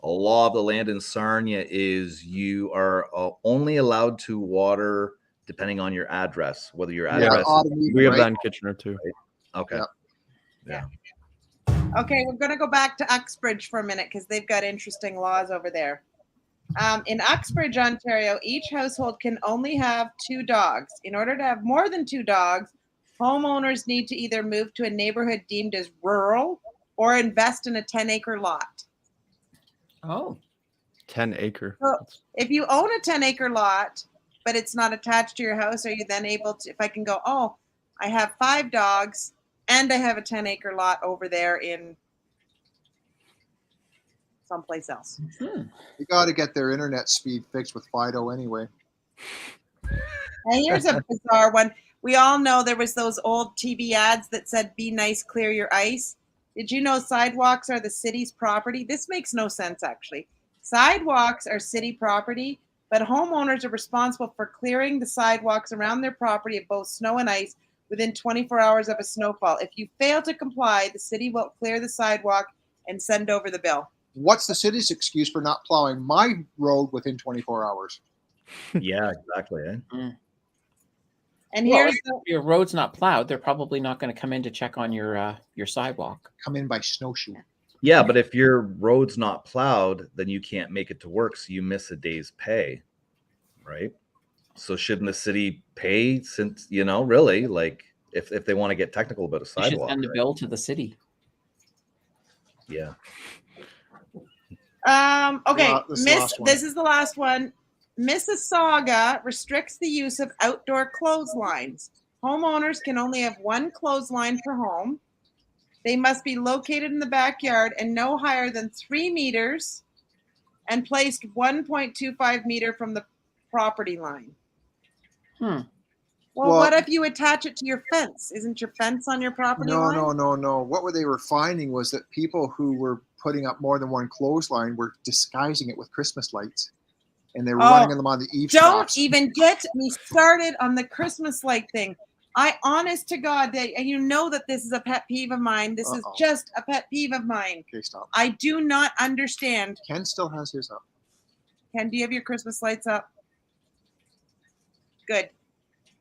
law of the land in Sarnia is you are only allowed to water depending on your address, whether your address we have that in Kitchener too. Okay. Yeah. Okay, we're going to go back to Uxbridge for a minute because they've got interesting laws over there. In Uxbridge, Ontario, each household can only have 2 dogs. In order to have more than 2 dogs, homeowners need to either move to a neighborhood deemed as rural or invest in a 10-acre lot. Oh. 10-acre. So if you own a 10-acre lot, but it's not attached to your house, are you then able to, if I can go, oh, I have 5 dogs and I have a 10-acre lot over there in someplace else. You got to get their internet speed fixed with Fido anyway. And here's a bizarre one. We all know there was those old TV ads that said, be nice, clear your ice. Did you know sidewalks are the city's property? This makes no sense, actually. Sidewalks are city property, but homeowners are responsible for clearing the sidewalks around their property of both snow and ice within 24 hours of a snowfall. If you fail to comply, the city will clear the sidewalk and send over the bill. What's the city's excuse for not plowing my road within 24 hours? Yeah, exactly. And Well, here's if your road's not plowed, they're probably not going to come in to check on your sidewalk. Come in by snowshoe. Yeah, but if your road's not plowed, then you can't make it to work, so you miss a day's pay, right? So shouldn't the city pay, since, really, like, if they want to get technical about a You sidewalk? should send a right? bill to the city. Yeah. okay, last one. this is the last one. Mississauga restricts the use of outdoor clotheslines. Homeowners can only have 1 clothesline per home. They must be located in the backyard and no higher than 3 meters and placed 1.25 meter from the property line. Well, what if you attach it to your fence? Isn't your fence on your property line? No. What they were finding was that people who were putting up more than 1 clothesline were disguising it with Christmas lights. And they were running them on the eavesdrops. Don't even get me started on the Christmas light thing. Honest to God, you know that this is a pet peeve of mine. This is just a pet peeve of mine. Okay, stop. I do not understand. Ken still has his up. Ken, do you have your Christmas lights up? Good.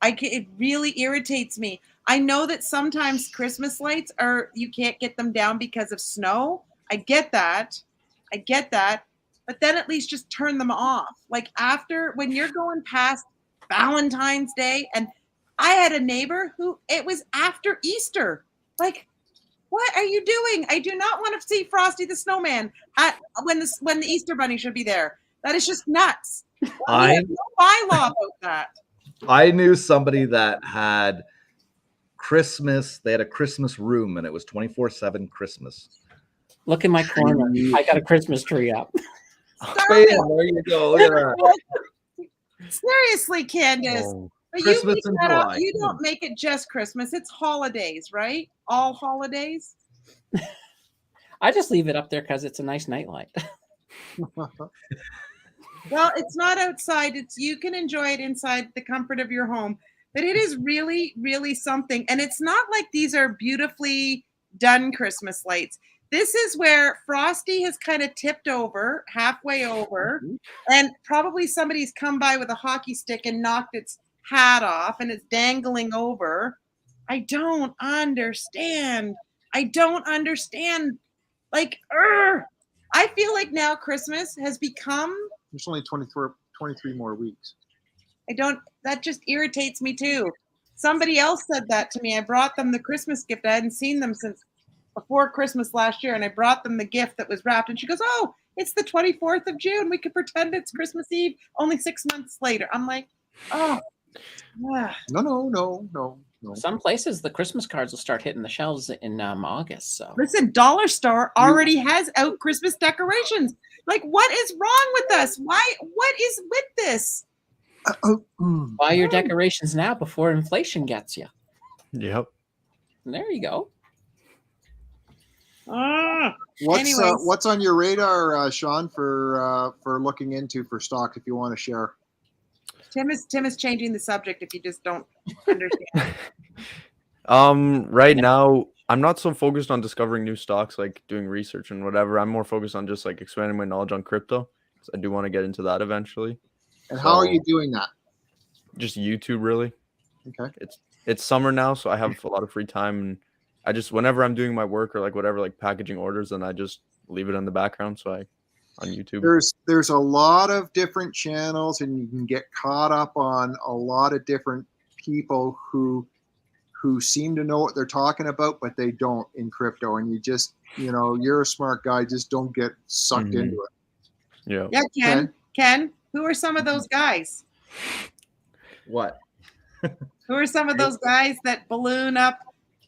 It really irritates me. I know that sometimes Christmas lights you can't get them down because of snow. I get that. But then at least just turn them off. Like when you're going past Valentine's Day. And I had a neighbor who it was after Easter. Like, what are you doing? I do not want to see Frosty the Snowman when the Easter Bunny should be there. That is just nuts. We have no bylaw about that. I knew somebody that had Christmas. They had a Christmas room, and it was 24/7 Christmas. Look in my corner. I got a Christmas tree up. Bam, there you go. Look at that. Seriously, Candace. Oh. But Christmas you in make that up. July. You don't make it just Christmas. It's holidays, right? All holidays. I just leave it up there because it's a nice nightlight. Well, it's not outside. You can enjoy it inside the comfort of your home. But it is really, really something. And it's not like these are beautifully done Christmas lights. This is where Frosty has kind of tipped over, halfway over, and probably somebody's come by with a hockey stick and knocked its hat off, and it's dangling over. I don't understand. Like, I feel like now Christmas has become. There's only 23 more weeks. That just irritates me too. Somebody else said that to me. I brought them the Christmas gift. I hadn't seen them since before Christmas last year, and I brought them the gift that was wrapped, and she goes, "Oh, it's the 24th of June. We could pretend it's Christmas Eve only 6 months later." I'm like, oh. No. Some places the Christmas cards will start hitting the shelves in August. So Listen, Dollar Store already has out Christmas decorations. Like, what is wrong with us? Why? What is with this? buy your decorations now before inflation gets you. Yep. There you go. What's on your radar, Sean, for looking into for stock if you want to share? Tim is changing the subject if you just don't understand. Right now I'm not so focused on discovering new stocks, like doing research and whatever. I'm more focused on just like expanding my knowledge on crypto, because I do want to get into that eventually. And how are you doing that? Just YouTube, really. Okay. It's summer now, so I have a lot of free time, and I just, whenever I'm doing my work or like whatever, like packaging orders, then I just leave it in the background. So on YouTube. There's a lot of different channels, and you can get caught up on a lot of different people who seem to know what they're talking about, but they don't in crypto. And you just, you're a smart guy, just don't get sucked into it. Yeah. Yeah, Ken, who are some of those guys? What? Who are some of those guys that balloon up?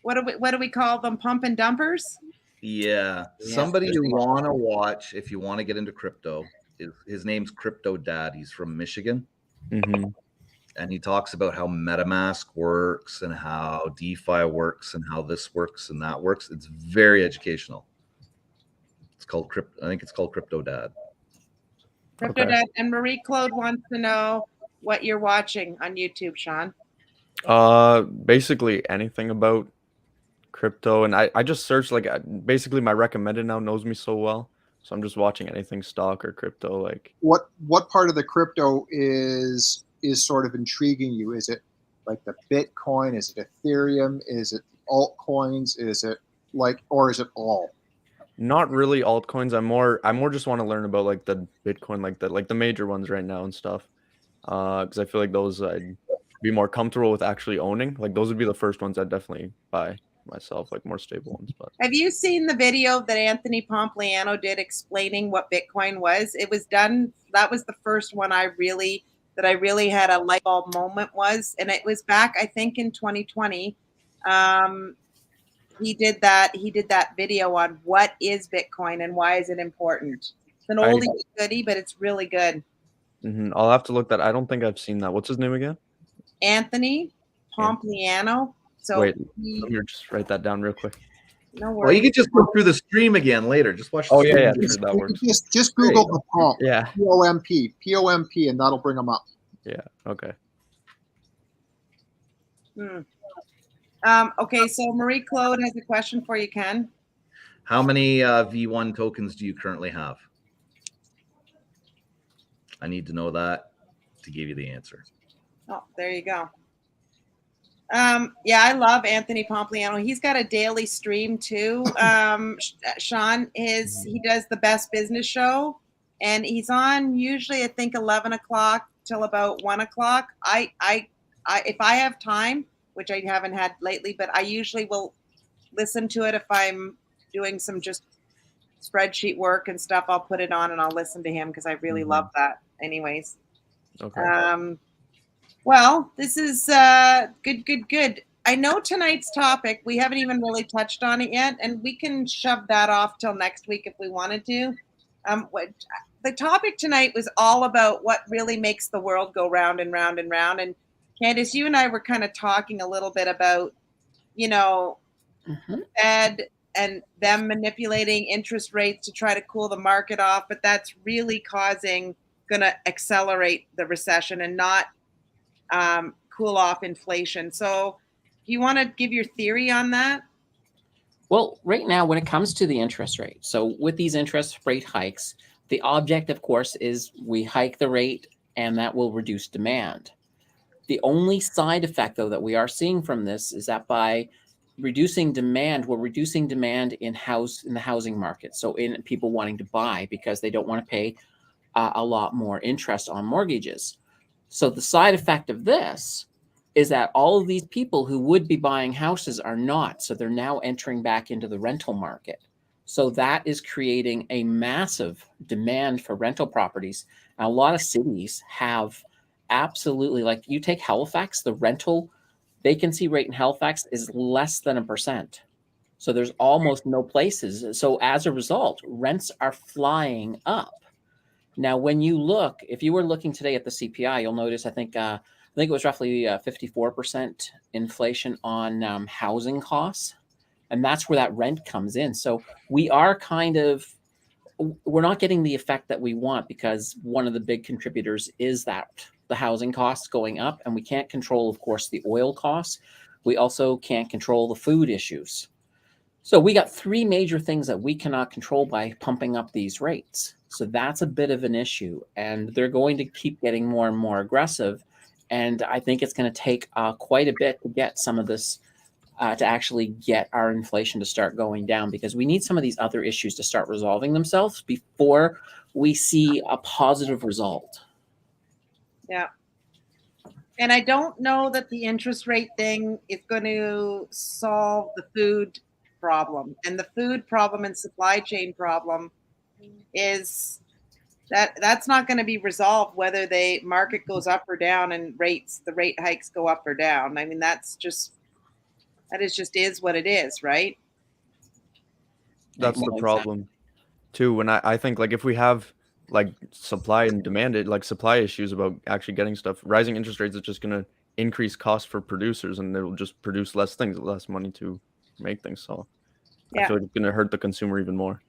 What do we call them? Pump and dumpers? Yeah. Somebody you want to watch if you want to get into crypto. His name's Crypto Dad. He's from Michigan. Mm-hmm. And he talks about how MetaMask works and how DeFi works and how this works and that works. It's very educational. I think it's called Crypto Dad. Crypto Dad. And Marie Claude wants to know what you're watching on YouTube, Sean. Basically anything about crypto, and I just search, like, basically my recommended now knows me so well, so I'm just watching anything stock or crypto. Like, what part of the crypto is sort of intriguing you? Is it like the Bitcoin? Is it Ethereum? Is it altcoins? Is it or is it all? Not really altcoins. I more just want to learn about like the Bitcoin, like the major ones right now and stuff. Because I feel like those I'd be more comfortable with actually owning. Like, those would be the first ones I'd definitely buy myself, like more stable ones. But have you seen the video that Anthony Pompliano did explaining what Bitcoin was? It was done. That was the first one I really had a light bulb moment was, and it was back, I think, in 2020. He did that video on what is Bitcoin and why is it important. It's an oldie but goodie, but it's really good. I'll have to look that. I don't think I've seen that. What's his name again? Anthony Pompliano. So wait, let me just write that down real quick. No worries. Well, you can just go through the stream again later. Just watch. Oh yeah, that works. Just Google the pomp. Yeah. POMP, and that'll bring them up. Yeah. Okay. Okay, so Marie Claude has a question for you, Ken. How many V1 tokens do you currently have? I need to know that to give you the answer. Oh, there you go. Yeah, I love Anthony Pompliano. He's got a daily stream too. Sean he does the Best Business Show, and he's on usually, I think, 11 o'clock till about 1 o'clock. I if I have time, which I haven't had lately, but I usually will listen to it if I'm doing some just spreadsheet work and stuff. I'll put it on and I'll listen to him because I really love that. Anyways. Okay. Well, this is good. I know tonight's topic, we haven't even really touched on it yet, and we can shove that off till next week if we wanted to. The topic tonight was all about what really makes the world go round and round and round. And Candace, you and I were kind of talking a little bit about, you know, Fed and them manipulating interest rates to try to cool the market off, but that's really going to accelerate the recession and not cool off inflation. So you want to give your theory on that? Well, right now, when it comes to the interest rate, so with these interest rate hikes, the object, of course, is we hike the rate and that will reduce demand. The only side effect, though, that we are seeing from this is that by reducing demand, we're reducing demand in the housing market. So in people wanting to buy because they don't want to pay a lot more interest on mortgages. So the side effect of this is that all of these people who would be buying houses are not. So they're now entering back into the rental market. So that is creating a massive demand for rental properties. And a lot of cities have absolutely, like you take Halifax, the rental vacancy rate in Halifax is less than 1%. So there's almost no places. So as a result, rents are flying up. Now, when you look, if you were looking today at the CPI, you'll notice, I think it was roughly 54% inflation on housing costs. And that's where that rent comes in. So we are we're not getting the effect that we want because one of the big contributors is that the housing costs going up, and we can't control, of course, the oil costs. We also can't control the food issues. So we got three major things that we cannot control by pumping up these rates. So that's a bit of an issue, and they're going to keep getting more and more aggressive. And I think it's going to take quite a bit to get some of this, to actually get our inflation to start going down, because we need some of these other issues to start resolving themselves before we see a positive result. Yeah. And I don't know that the interest rate thing is going to solve the food problem. And the food problem and supply chain problem is that's not going to be resolved whether the market goes up or down and the rate hikes go up or down. I mean, that is what it is, right? That's the problem too. When I think, like, if we have like supply and demand, supply issues about actually getting stuff, rising interest rates is just going to increase costs for producers, and they'll just produce less things, less money to make things. So I feel like it's going to hurt the consumer even more.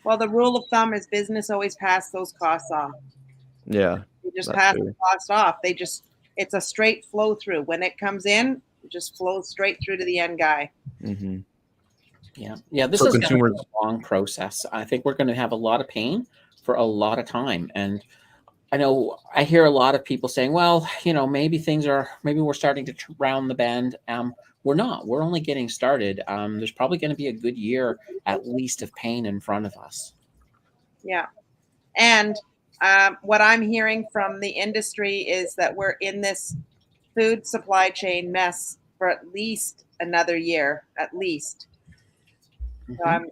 Well, the rule of thumb is business always pass those costs off. Yeah. You just pass the cost off. It's a straight flow through. When it comes in, it just flows straight through to the end guy. Mm-hmm. Yeah. This is a long process. I think we're going to have a lot of pain for a lot of time. And I know I hear a lot of people saying, well, maybe we're starting to round the bend. We're not. We're only getting started. There's probably going to be a good year at least of pain in front of us. Yeah. And what I'm hearing from the industry is that we're in this food supply chain mess for at least another year, at least. Mm-hmm.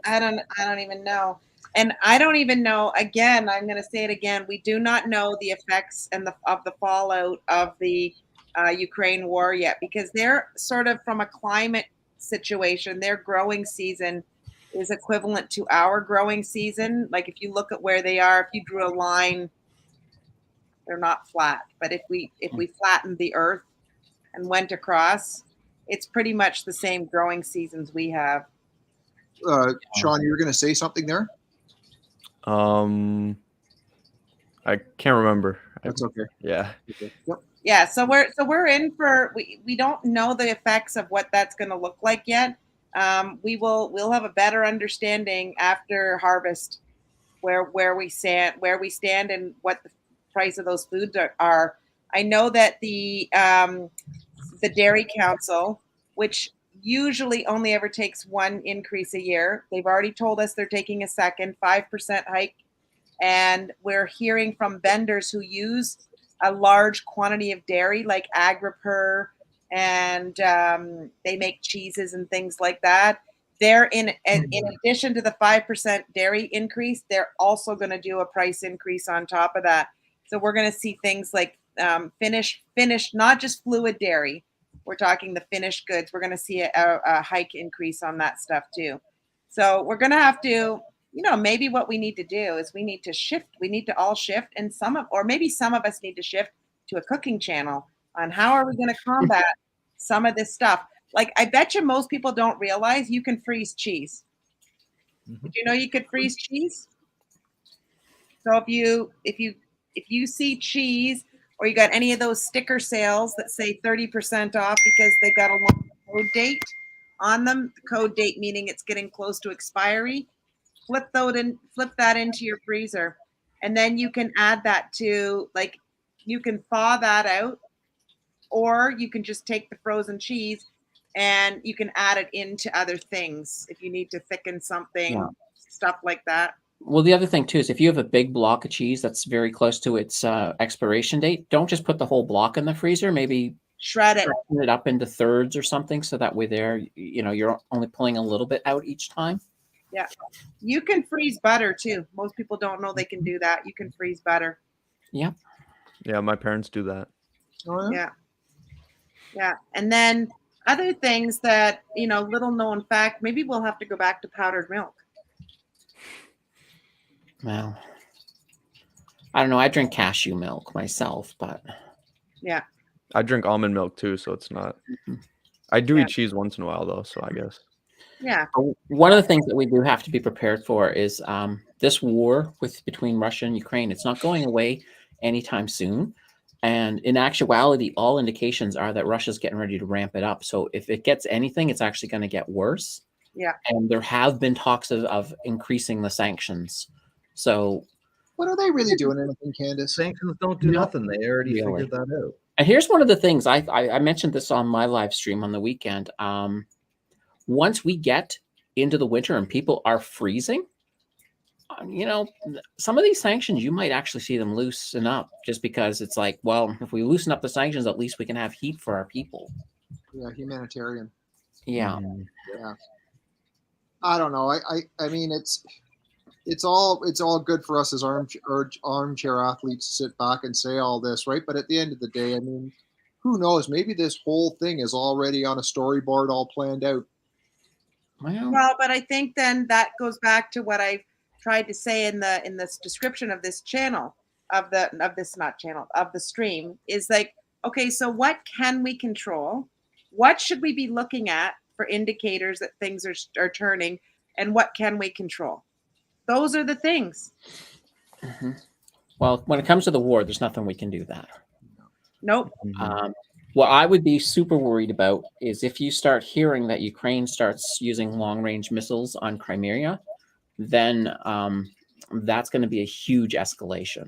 I don't even know. And I don't even know, again, I'm going to say it again. We do not know the effects of the fallout of the Ukraine war yet, because they're sort of, from a climate situation, their growing season is equivalent to our growing season. Like, if you look at where they are, if you drew a line, they're not flat. But if we flattened the earth and went across, it's pretty much the same growing seasons we have. Sean, you were going to say something there? I can't remember. That's okay. Yeah. Okay. Yep. Yeah, so we're in for, we don't know the effects of what that's going to look like yet. We'll have a better understanding after harvest where we stand and what the price of those foods are. I know that the Dairy Council, which usually only ever takes one increase a year, they've already told us they're taking a second 5% hike And we're hearing from vendors who use a large quantity of dairy, like Agriper, and they make cheeses and things like that. They're in addition to the 5% dairy increase, they're also going to do a price increase on top of that. So we're going to see things like finished, not just fluid dairy. We're talking the finished goods. We're going to see a hike increase on that stuff too. So we're going to have to, maybe what we need to do is we need to shift. We need to all shift, and maybe some of us need to shift to a cooking channel on how are we going to combat some of this stuff. Like, I bet you most people don't realize you can freeze cheese. Did you know you could freeze cheese? So if you see cheese, or you got any of those sticker sales that say 30% off because they've got a long code date on them, the code date meaning it's getting close to expiry, flip that into your freezer. And then you can add that to, like, you can thaw that out, or you can just take the frozen cheese and you can add it into other things if you need to thicken something, stuff like that. Well, the other thing too is if you have a big block of cheese that's very close to its expiration date, don't just put the whole block in the freezer. Maybe shred it up into thirds or something, so that way you're only pulling a little bit out each time. Yeah, you can freeze butter too. Most people don't know they can do that. You can freeze butter. Yeah. Yeah, my parents do that. Oh, yeah. Yeah, and then other things that, little known fact, maybe we'll have to go back to powdered milk. Well, I don't know. I drink cashew milk myself, but yeah, I drink almond milk too, so it's not. I do eat cheese once in a while though, so I guess. Yeah. One of the things that we do have to be prepared for is this war between Russia and Ukraine. It's not going away anytime soon. And in actuality, all indications are that Russia's getting ready to ramp it up. So if it gets anything, it's actually going to get worse. Yeah. And there have been talks of increasing the sanctions. So what are they really doing anything, Candace? Sanctions don't do nothing. They already figured that out. And here's one of the things I mentioned this on my live stream on the weekend. Once we get into the winter and people are freezing, some of these sanctions, you might actually see them loosen up, just because it's like, well, if we loosen up the sanctions, at least we can have heat for our people. Yeah, humanitarian. Yeah. Yeah. I don't know. I mean, it's all good for us as armchair athletes to sit back and say all this, right? But at the end of the day, I mean, who knows? Maybe this whole thing is already on a storyboard, all planned out. Well, but I think then that goes back to what I tried to say in this description of this channel, of the stream, is like, okay, so what can we control? What should we be looking at for indicators that things are turning, and what can we control? Those are the things. Mm-hmm. Well, when it comes to the war, there's nothing we can do that. Nope. What I would be super worried about is if you start hearing that Ukraine starts using long-range missiles on Crimea, then that's going to be a huge escalation,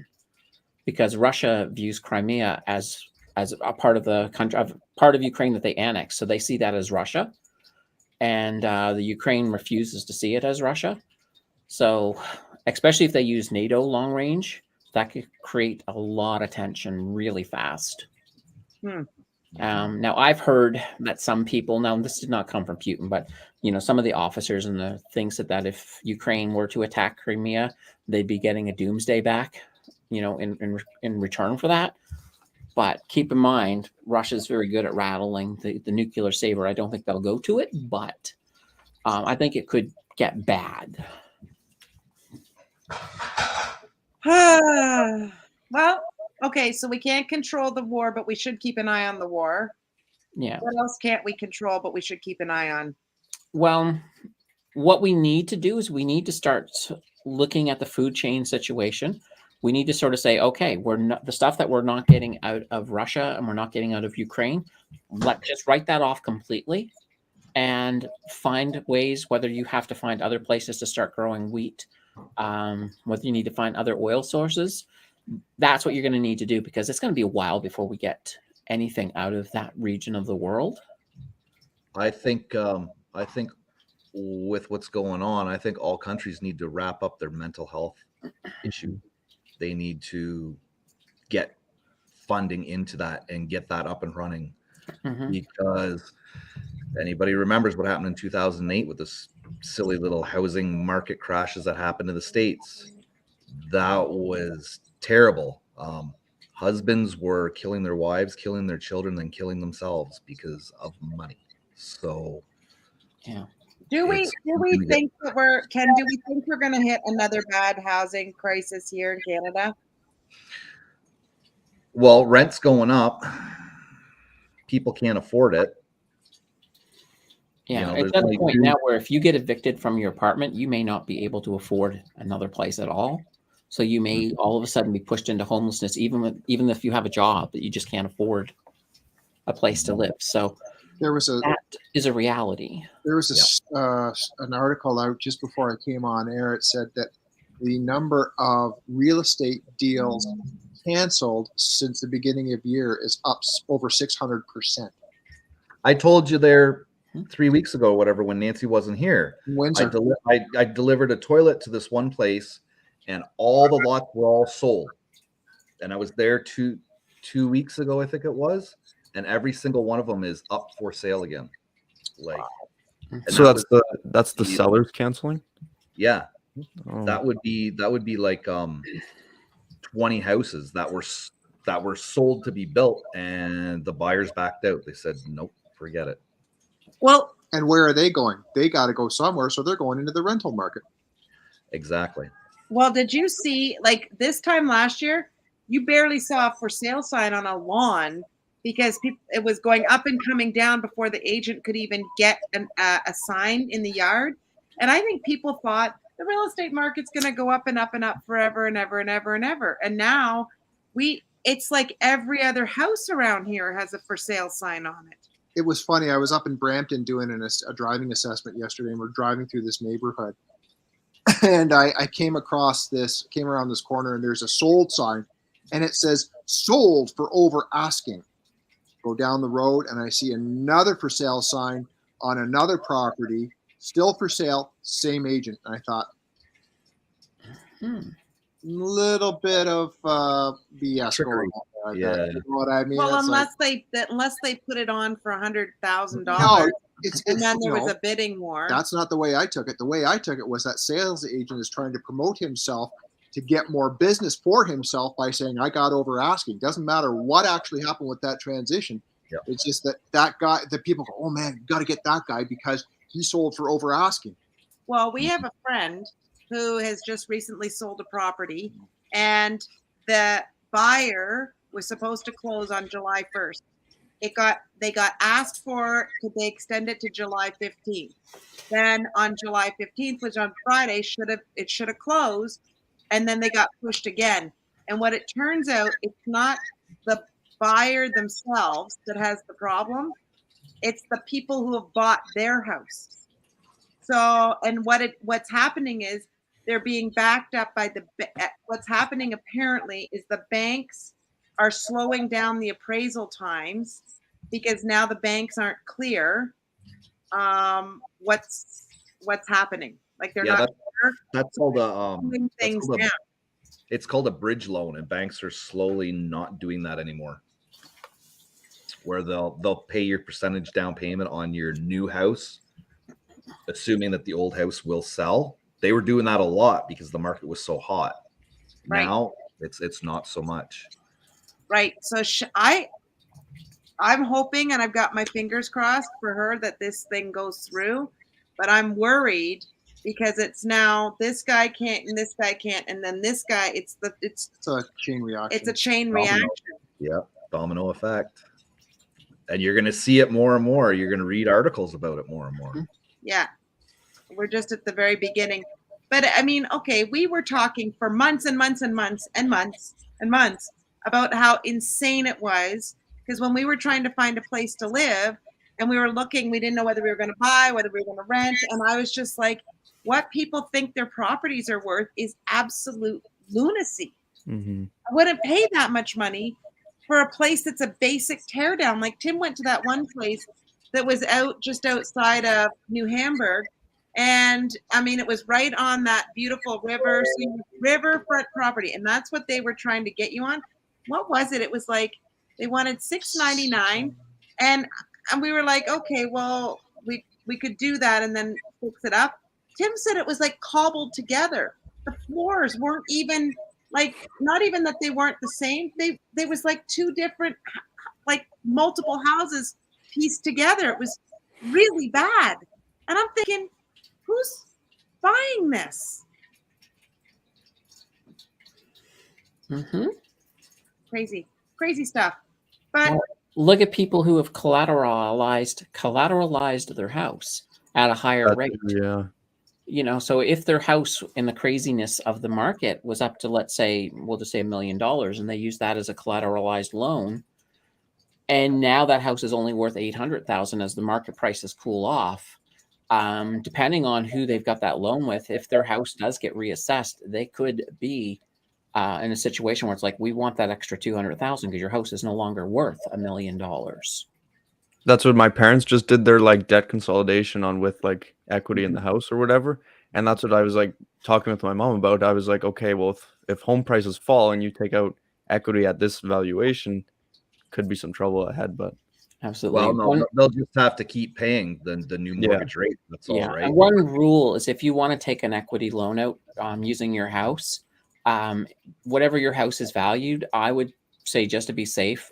because Russia views Crimea as a part of the country, part of Ukraine that they annexed. So they see that as Russia, and the Ukraine refuses to see it as Russia. So especially if they use NATO long range, that could create a lot of tension really fast. Now, I've heard that some people, now this did not come from Putin, but some of the officers and the things that if Ukraine were to attack Crimea, they'd be getting a doomsday back, in return for that. But keep in mind, Russia's very good at rattling the nuclear saber. I don't think they'll go to it, but I think it could get bad. Well, okay, so we can't control the war, but we should keep an eye on the war. Yeah. What else can't we control, but we should keep an eye on? Well, what we need to do is we need to start looking at the food chain situation. We need to sort of say, okay, the stuff that we're not getting out of Russia and we're not getting out of Ukraine, let's just write that off completely and find ways, whether you have to find other places to start growing wheat, whether you need to find other oil sources. That's what you're going to need to do, because it's going to be a while before we get anything out of that region of the world. I think with what's going on, I think all countries need to wrap up their mental health issue. They need to get funding into that and get that up and running, because anybody remembers what happened in 2008 with this silly little housing market crashes that happened in the States. That was terrible. Husbands were killing their wives, killing their children, and killing themselves because of money. So Yeah. Do we think that we're going to hit another bad housing crisis here in Canada? Well, rent's going up. People can't afford it. Yeah, there's it's at only the point two- now where if you get evicted from your apartment, you may not be able to afford another place at all. So you may all of a sudden be pushed into homelessness, even if you have a job, that you just can't afford a place to live. So that is a reality. There was an article out just before I came on air. It said that the number of real estate deals canceled since the beginning of the year is up over 600%. I told you there 3 weeks ago, or whatever, when Nancy wasn't here. I delivered a toilet to this one place, and all the lots were all sold. And I was there two weeks ago, I think it was, and every single one of them is up for sale again. So that's the sellers canceling? Yeah. Oh. That would be like 20 houses that were sold to be built, and the buyers backed out. They said, nope, forget it. Well, and where are they going? They got to go somewhere, so they're going into the rental market. Exactly. Well, did you see, like this time last year, you barely saw a for sale sign on a lawn because it was going up and coming down before the agent could even get a sign in the yard. And I think people thought the real estate market's going to go up and up and up forever and ever and ever and ever. And now it's like every other house around here has a for sale sign on it. It was funny. I was up in Brampton doing a driving assessment yesterday, and we're driving through this neighborhood. And I came around this corner, and there's a sold sign, and it says sold for over asking. Go down the road, and I see another for sale sign on another property, still for sale, same agent. And I thought, little bit of BS going on there. Yeah. You know what I mean? Well, It's unless they put it on for $100,000, no, and then there was a bidding war. That's not the way I took it. The way I took it was that sales agent is trying to promote himself to get more business for himself by saying, I got over asking. Doesn't matter what actually happened with that transition. Yep. It's just that guy, the people go, oh man, you got to get that guy because he sold for over asking. Well, we have a friend who has just recently sold a property, and the buyer was supposed to close on July 1st. They got asked for, could they extend it to July 15th? Then on July 15th, which on Friday it should have closed, and then they got pushed again. And what it turns out, it's not the buyer themselves that has the problem. It's the people who have bought their house. So, and what's happening is they're being backed up by what's happening apparently is the banks are slowing down the appraisal times because now the banks aren't clear what's happening. Like they're not clear. That's all the things down. It's called a bridge loan, and banks are slowly not doing that anymore. Where they'll pay your percentage down payment on your new house, assuming that the old house will sell. They were doing that a lot because the market was so hot. Right. Now it's not so much. Right. So I'm hoping, and I've got my fingers crossed for her that this thing goes through, but I'm worried because it's now this guy can't and this guy can't, and then this guy. It's a chain reaction. It's a chain reaction. Yeah, domino effect. And you're going to see it more and more. You're going to read articles about it more and more. Yeah. We're just at the very beginning. But I mean, okay, we were talking for months and months and months and months and months about how insane it was. Because when we were trying to find a place to live and we were looking, we didn't know whether we were going to buy, whether we were going to rent. And I was just like, what people think their properties are worth is absolute lunacy. Mm-hmm. I wouldn't pay that much money for a place that's a basic teardown. Like Tim went to that one place that was just outside of New Hamburg, And I mean, it was right on that beautiful river, riverfront property. And that's what they were trying to get you on. What was it? It was like they wanted $699. And we were like, okay, well, we could do that and then fix it up. Tim said it was like cobbled together. The floors weren't even like, not even that they weren't the same. They was like two different, like multiple houses pieced together. It was really bad. And I'm thinking, who's buying this? Mm-hmm. Crazy stuff. But well, look at people who have collateralized their house at a higher rate. Yeah. You know, so if their house in the craziness of the market was up to, let's say, we'll just say $1 million, and they use that as a collateralized loan, and now that house is only worth $800,000 as the market prices cool off. Depending on who they've got that loan with, if their house does get reassessed, they could be in a situation where it's like, we want that extra $200,000 because your house is no longer worth $1 million. That's what my parents just did, their like debt consolidation on with like equity in the house or whatever. And that's what I was like talking with my mom about. I was like, okay, well, if home prices fall and you take out equity at this valuation, could be some trouble ahead. But absolutely. Well, no, they'll just have to keep paying the new mortgage rate. That's all, right? And one rule is if you want to take an equity loan out using your house, whatever your house is valued, I would say, just to be safe,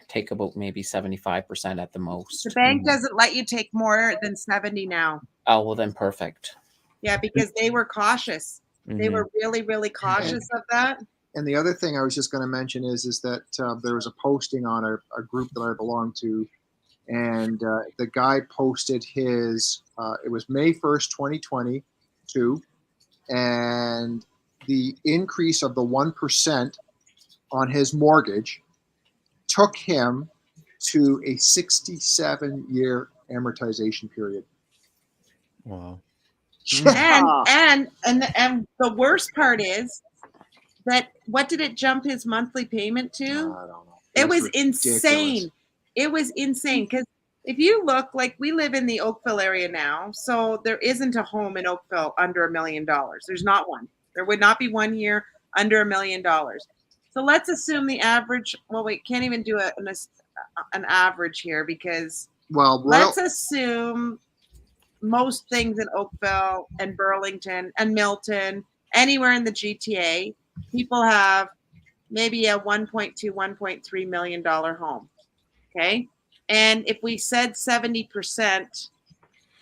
take about maybe 75% at the most. The bank doesn't let you take more than 70 now. Oh, well then perfect. Yeah, because they were cautious. They were really, really cautious of that. And the other thing I was just going to mention is that there was a posting on a group that I belong to, and the guy posted his, it was May 1st, 2022, and the increase of the 1% on his mortgage took him to a 67-year amortization period. wow. Yeah. And the worst part is that, what did it jump his monthly payment to? I don't know. It was ridiculous. insane. It was insane because if you look, like, we live in the Oakville area now, so there isn't a home in Oakville under $1 million. There's not one. There would not be one here under $1 million. So let's assume the average. Well, we can't even do an average here because. Well, let's assume most things in Oakville and Burlington and Milton, anywhere in the GTA, people have maybe a $1.2, $1.3 million home. Okay. And if we said 70%,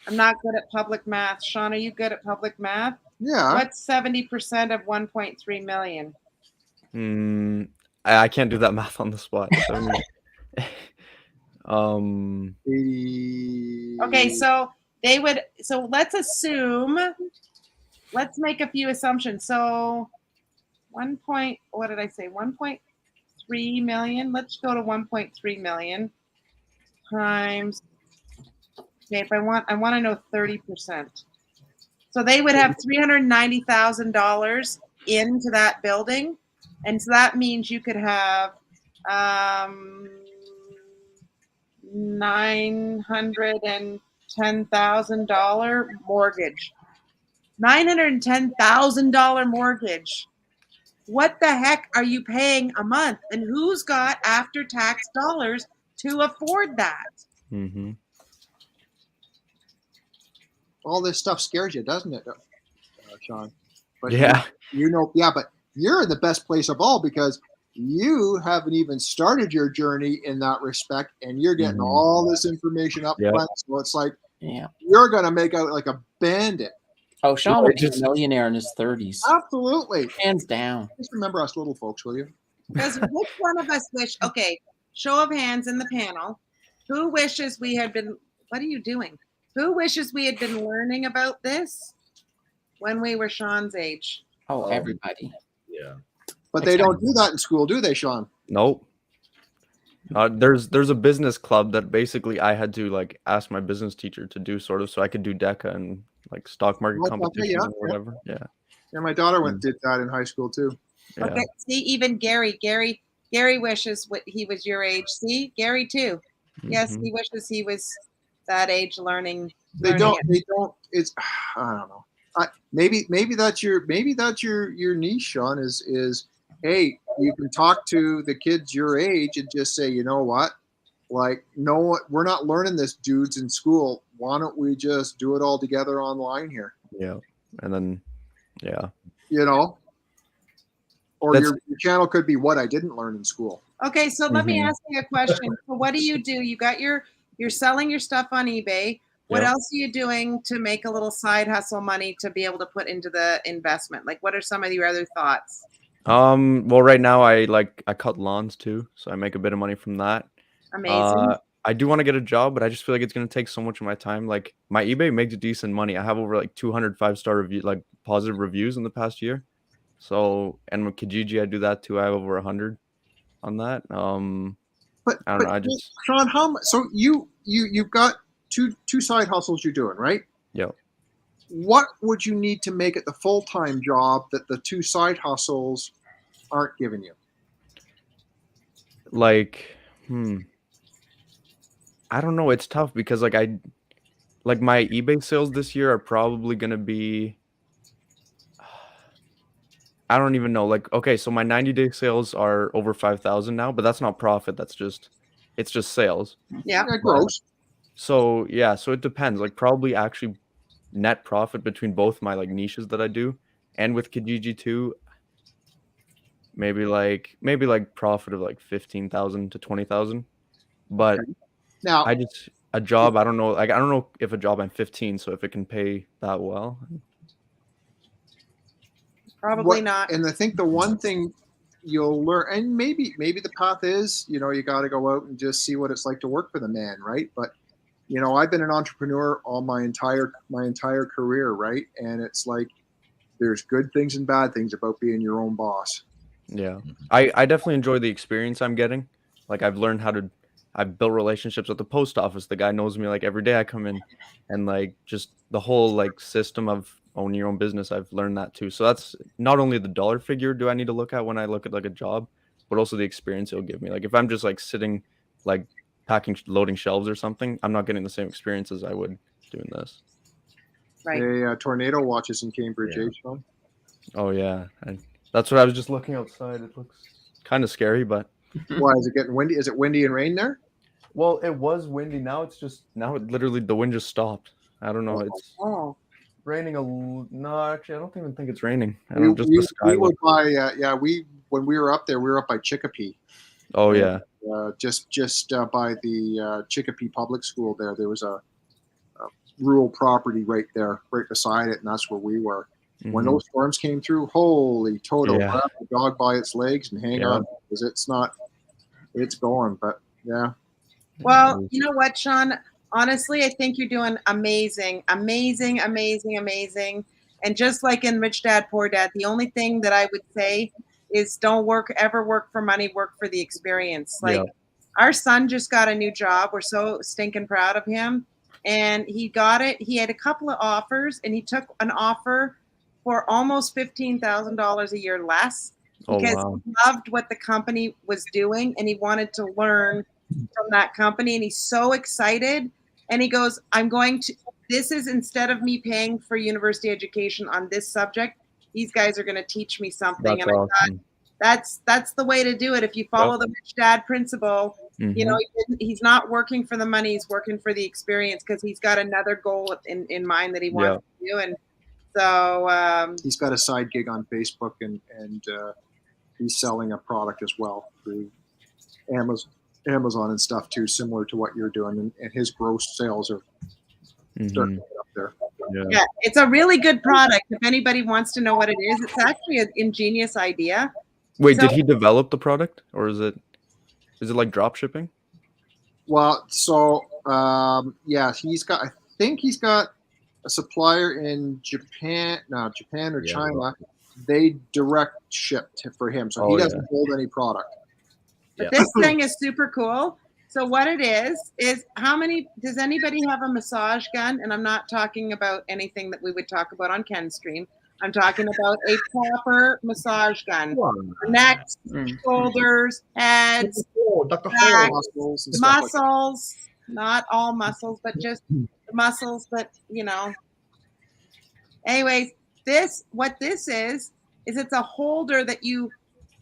I'm not good at public math. Sean, are you good at public math? Yeah. What's 70% of 1.3 million? I can't do that math on the spot. So, 80... Okay, so they would. So let's assume. Let's make a few assumptions. So, what did I say? 1.3 million. Let's go to 1.3 million times. Okay, if I want to know 30%. So they would have $390,000 into that building, and so that means you could have $910,000 mortgage. $910,000 mortgage. What the heck are you paying a month? And who's got after-tax dollars to afford that? Mm-hmm. All this stuff scares you, doesn't it, Sean? But yeah. But you're in the best place of all because you haven't even started your journey in that respect, and you're getting all this information up front. So it's like you're going to make out like a bandit. Oh, Sean will be a millionaire in his 30s. Absolutely. Hands down. Just remember us little folks, will you? Because which one of us wish, okay, show of hands in the panel, who wishes we had been, what are you doing? Who wishes we had been learning about this when we were Sean's age? Oh, everybody. Yeah. But they don't do that in school, do they, Sean? Nope. There's a business club that basically I had to like ask my business teacher to do sort of so I could do DECA and like stock market competitions and whatever. Yeah. Yeah, my daughter did that in high school too. Yeah. Okay, see, even Gary wishes he was your age. See, Gary too. Yes, he wishes he was that age learning. They don't. It's I don't know. Maybe that's your niche, Sean. Is hey, you can talk to the kids your age and just say, you know what, like, no, we're not learning this, dudes, in school. Why don't we just do it all together online here? Yeah, and then You know, or your channel could be what I didn't learn in school. Okay, so let me ask you a question. So what do? You got you're selling your stuff on eBay. What else are you doing to make a little side hustle money to be able to put into the investment? Like, what are some of your other thoughts? Well, right now I cut lawns too, so I make a bit of money from that. Amazing. I do want to get a job, but I just feel like it's going to take so much of my time. Like, my eBay makes decent money. I have over like 200 5-star review, like positive reviews in the past year. So, and with Kijiji, I do that too. I have over 100 on that. But I don't know. I just, Sean, how much? So you've got two side hustles you're doing, right? Yeah. What would you need to make it the full-time job that the two side hustles aren't giving you? like, I don't know. It's tough because like my eBay sales this year are probably going to be, I don't even know. Like, okay, so my 90-day sales are over 5,000 now, but that's not profit. It's just sales. Yeah. Gross. So yeah, so it depends. Like, probably actually net profit between both my like niches that I do and with Kijiji too. Maybe like profit of like 15,000 to 20,000. But Now, a job, I don't know. Like, I don't know if a job I'm 15, so if it can pay that well. Probably not. And I think the one thing you'll learn, and maybe the path is, you got to go out and just see what it's like to work for the man, right? But I've been an entrepreneur all my entire career, right? And it's like there's good things and bad things about being your own boss. Yeah, I definitely enjoy the experience I'm getting. Like, I've built relationships with the post office. The guy knows me like every day I come in, and like just the whole like system of owning your own business. I've learned that too. So that's not only the dollar figure do I need to look at when I look at like a job, but also the experience it'll give me. Like, if I'm just like sitting, like loading shelves or something, I'm not getting the same experience as I would doing this. Right. A tornado watches in Cambridge, Sean? Oh yeah, that's what I was just looking outside. It looks kind of scary, but why is it getting windy? Is it windy and rain there? Well, it was windy. Now literally the wind just stopped. I don't know. It's raining no, actually, I don't even think it's raining. When we were up there, we were up by Shakepay. Oh yeah. Just by the Shakepay Public School there. There was a rural property right there, right beside it, and that's where we were. Mm-hmm. When those storms came through, holy total, grab the dog by its legs and hang on, because it's going, but yeah. Well, you know what, Sean? Honestly, I think you're doing amazing. And just like in Rich Dad, Poor Dad, the only thing that I would say is don't ever work for money, work for the experience. Like, our son just got a new job. We're so stinking proud of him. And he got it. He had a couple of offers, and he took an offer for almost $15,000 a year less because he loved what the company was doing, and he wanted to learn from that company. And he's so excited. And he goes, this is, instead of me paying for university education on this subject, these guys are going to teach me something. That's and I thought that's the way to do it. If you follow the Rich Dad principle, he's not working for the money, he's working for the experience, because he's got another goal in mind that he wants to do. And so he's got a side gig on Facebook, and he's selling a product as well through Amazon and stuff too, similar to what you're doing, and his gross sales are starting to get up there. Yeah, it's a really good product. If anybody wants to know what it is, it's actually an ingenious idea. Wait, did he develop the product, or is it like drop shipping? Well, so I think he's got a supplier in Japan or China. They direct ship for him, so he doesn't hold any product. But this thing is super cool. So what it is does anybody have a massage gun? And I'm not talking about anything that we would talk about on Ken's stream. I'm talking about a proper massage gun. Necks, shoulders, heads, back, muscles. not all muscles, but just the muscles that, you know. Anyways, what this is it's a holder that you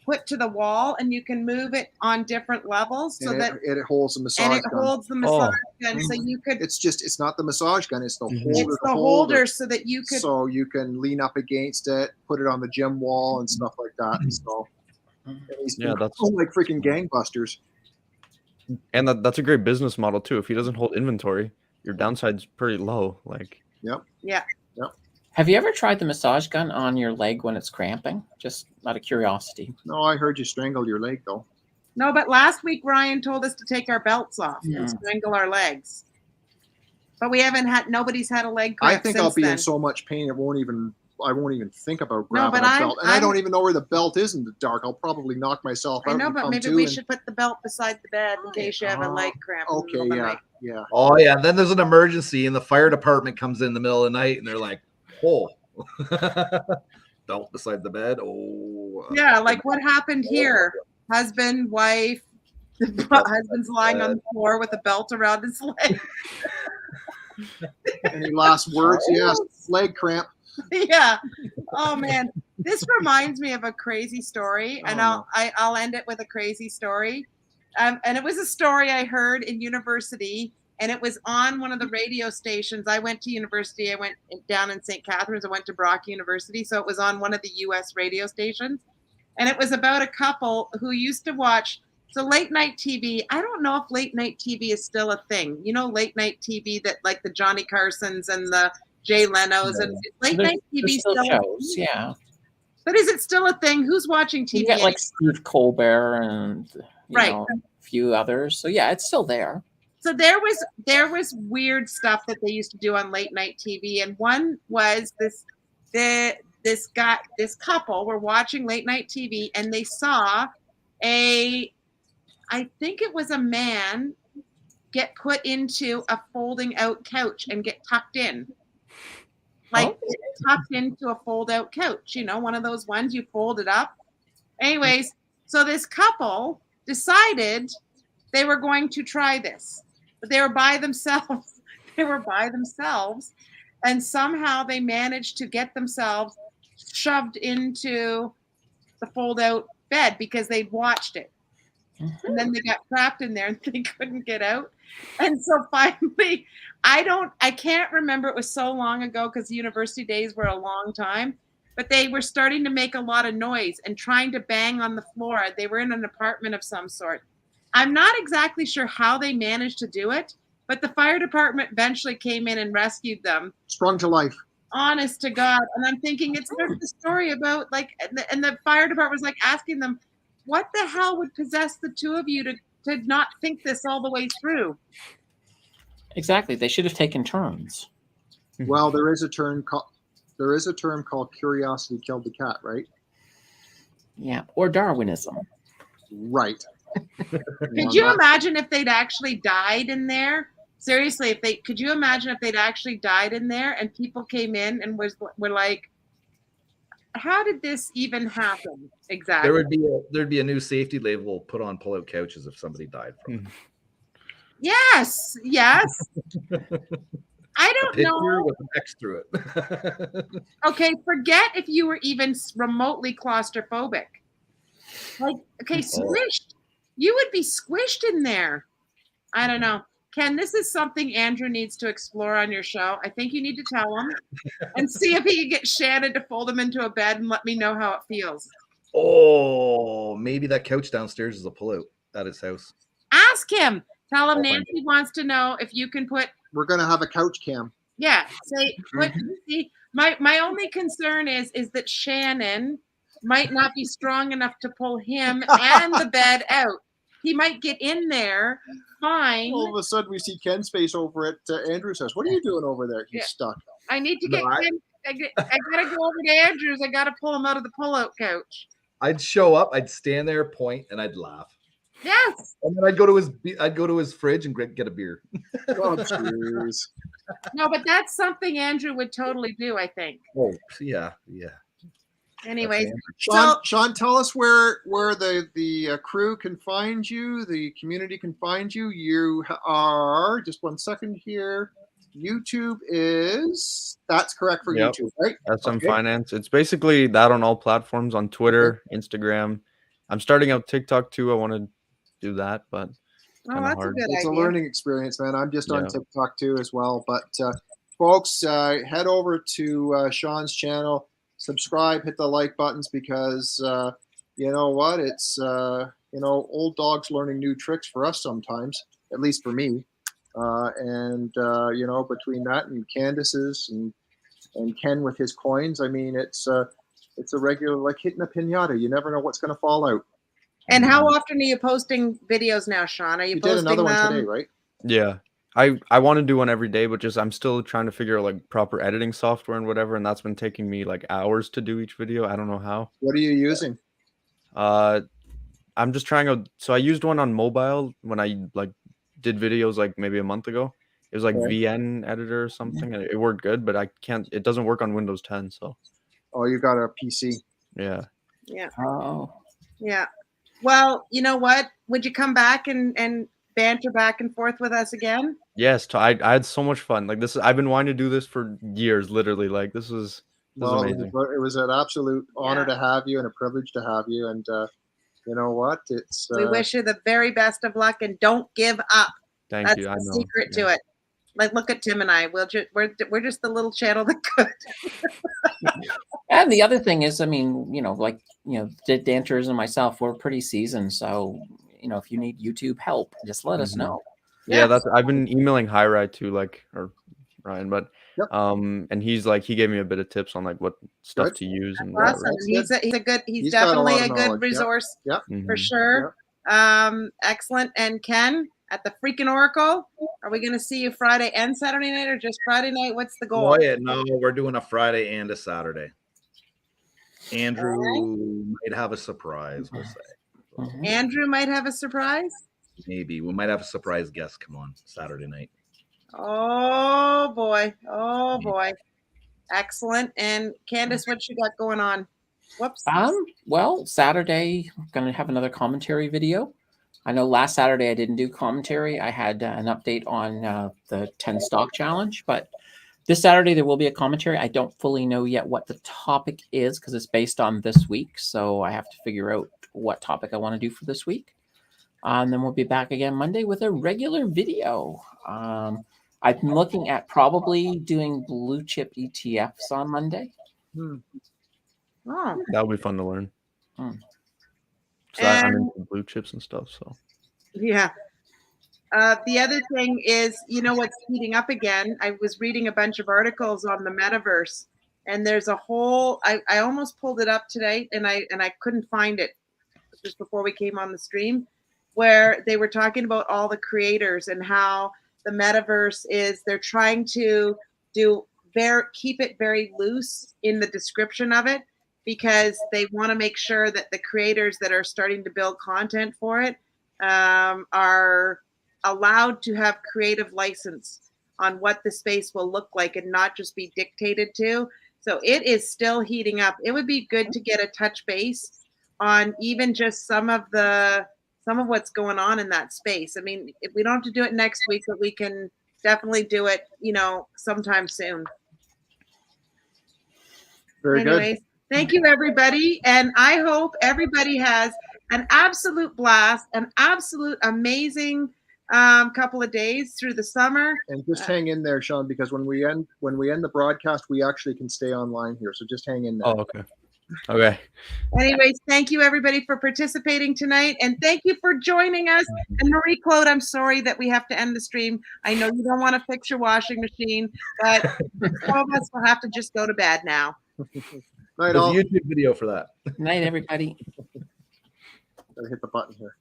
put to the wall and you can move it on different levels so that it holds the massage gun. Holds the massage gun. So you could it's not the massage gun, it's the holder. It's the holder so that you could you can lean up against it, put it on the gym wall and stuff like that. And so that's like freaking gangbusters. And that's a great business model too. If he doesn't hold inventory, your downside's pretty low. Like Yep. Have you ever tried the massage gun on your leg when it's cramping? Just out of curiosity. No, I heard you strangle your leg though. No, but last week Ryan told us to take our belts off and strangle our legs. But we haven't had. Nobody's had a leg cramp. I think I'll be in so much pain I won't even think about grabbing a belt. And I don't even know where the belt is in the dark. I'll probably knock myself out. I know, but maybe we should put the belt beside the bed in case you have a leg cramp. Okay, yeah. Oh yeah, and then there's an emergency and the fire department comes in the middle of the night and they're like, "Oh, belt beside the bed." Oh. Yeah, like what happened here? Husband, wife. The husband's lying on the floor with a belt around his leg. Any last words? Yes, leg cramp. Yeah. Oh man, this reminds me of a crazy story, and I'll end it with a crazy story. And it was a story I heard in university, and it was on one of the radio stations. I went to university. I went down in St. Catharines. I went to Brock University, so it was on one of the U.S. radio stations, and it was about a couple who used to watch. So late night TV, I don't know if late night TV is still a thing. You know, late night TV that like the Johnny Carsons and the Jay Leno's and late night TV still shows, yeah. But is it still a thing? Who's watching TV? You get like Steve Colbert and you know, a few others. So yeah, it's still there. So there was weird stuff that they used to do on late night TV, and one was this couple were watching late night TV and they saw I think it was a man get put into a folding out couch and get tucked in. Tucked into a fold out couch, you know, one of those ones you fold it up. Anyways, so this couple decided they were going to try this, but they were by themselves. And somehow they managed to get themselves shoved into the fold out bed because they'd watched it. And then they got trapped in there and they couldn't get out. And so finally, I can't remember, it was so long ago because university days were a long time, but they were starting to make a lot of noise and trying to bang on the floor. They were in an apartment of some sort. I'm not exactly sure how they managed to do it, but the fire department eventually came in and rescued them. Sprung to life. Honest to God. And I'm thinking it's sort of the story about like, and the fire department was like asking them, what the hell would possess the two of you to not think this all the way through? Exactly. They should have taken turns. Well, there is a term called curiosity killed the cat, right? Yeah. Or Darwinism. Right. Could you imagine if they'd actually died in there? Seriously, could you imagine if they'd actually died in there and people came in and were like, how did this even happen? Exactly. There'd be a new safety label put on pull-out couches if somebody died from it. Yes. I don't know. With an X through it. Okay, forget if you were even remotely claustrophobic. Like, okay, squished. You would be squished in there. I don't know. Ken, this is something Andrew needs to explore on your show. I think you need to tell him and see if he can get Shannon to fold him into a bed and let me know how it feels. Oh, maybe that couch downstairs is a pullout at his house. Ask him. Tell him Nancy wants to know if you can put. We're going to have a couch cam. Yeah. Say, see, my only concern is that Shannon might not be strong enough to pull him and the bed out. He might get in there fine. All of a sudden, we see Ken's face over at Andrew's house. What are you doing over there? He's stuck. I need to get Ken. I gotta go over to Andrew's. I gotta pull him out of the pull-out couch. I'd show up. I'd stand there, point, and I'd laugh. Yes. And then I'd go to his fridge and get a beer. Oh, jeez. No, but that's something Andrew would totally do, I think. Oh, yeah. Anyways, Sean, tell us where the crew can find you, the community can find you. You are, just 1 second here. YouTube that's correct for Yep. YouTube, right? SM Finance. It's basically that on all platforms, on Twitter, Instagram. I'm starting out TikTok too. I want to do that, but oh, that's a good it's idea. a learning experience, man. I'm just on TikTok too as well. But folks, head over to Sean's channel, subscribe, hit the like buttons, because you know what? It's old dogs learning new tricks for us sometimes, at least for me. Between that and Candace's and Ken with his coins, I mean, it's a regular, like hitting a pinata. You never know what's going to fall out. And how often are you posting videos now, Sean? Are you posting did another one today, right? Yeah. I want to do one every day, but just I'm still trying to figure out like proper editing software and whatever, and that's been taking me like hours to do each video. I don't know how. What are you using? I'm just trying out. So I used one on mobile when I like did videos like maybe a month ago. It was like VN editor or something, and it worked good, but it doesn't work on Windows 10. So. Oh, you got a PC. Yeah. Yeah. Oh. Yeah. Well, you know what? Would you come back and banter back and forth with us again? Yes, I had so much fun. Like I've been wanting to do this for years, literally. Like this is amazing. It was an absolute honor to have you and a privilege to have you. And you know what? We wish you the very best of luck, and don't give up. Thank you. That's the secret to it. Like, look at Tim and I. We're just the little channel that could. And the other thing is, I mean, Danter and myself, we're pretty seasoned. So, if you need YouTube help, just let us know. Yeah, I've been emailing Hi-Ride too, or Ryan, but and he gave me a bit of tips on like what stuff to use. And awesome. He's definitely a good resource for sure. Excellent. And Ken, at the freaking Oracle, are we going to see you Friday and Saturday night, or just Friday night? What's the goal? Oh, yeah, no, we're doing a Friday and a Saturday. Andrew might have a surprise, we'll say. Andrew might have a surprise? Maybe. We might have a surprise guest come on Saturday night. Oh, boy. Oh, boy. Excellent. And Candace, what you got going on? Whoops. Well, Saturday, I'm going to have another commentary video. I know last Saturday I didn't do commentary. I had an update on the 10 stock challenge, but this Saturday there will be a commentary. I don't fully know yet what the topic is because it's based on this week. So I have to figure out what topic I want to do for this week. And then we'll be back again Monday with a regular video. I'm looking at probably doing blue chip ETFs on Monday. Oh, that would be fun to learn. So I'm into blue chips and stuff. So yeah. The other thing is, what's heating up again? I was reading a bunch of articles on the metaverse, and there's a whole. I almost pulled it up today, and I couldn't find it just before we came on the stream, where they were talking about all the creators and how the metaverse is. They're trying to keep it very loose in the description of it, because they want to make sure that the creators that are starting to build content for it are allowed to have creative license on what the space will look like and not just be dictated to. So it is still heating up. It would be good to get a touch base on even just some of what's going on in that space. I mean, if we don't have to do it next week, but we can definitely do it, sometime soon. Very good. Thank you, everybody. And I hope everybody has an absolute blast, an absolute amazing couple of days through the summer. And just hang in there, Sean, because when we end the broadcast, we actually can stay online here. So just hang in there. Oh, okay. Okay. Anyways, thank you, everybody, for participating tonight. And thank you for joining us. And Marie-Claude, I'm sorry that we have to end the stream. I know you don't want to fix your washing machine, but some of us will have to just go to bed now. There's a YouTube video for that. Night, everybody. Gotta hit the button here.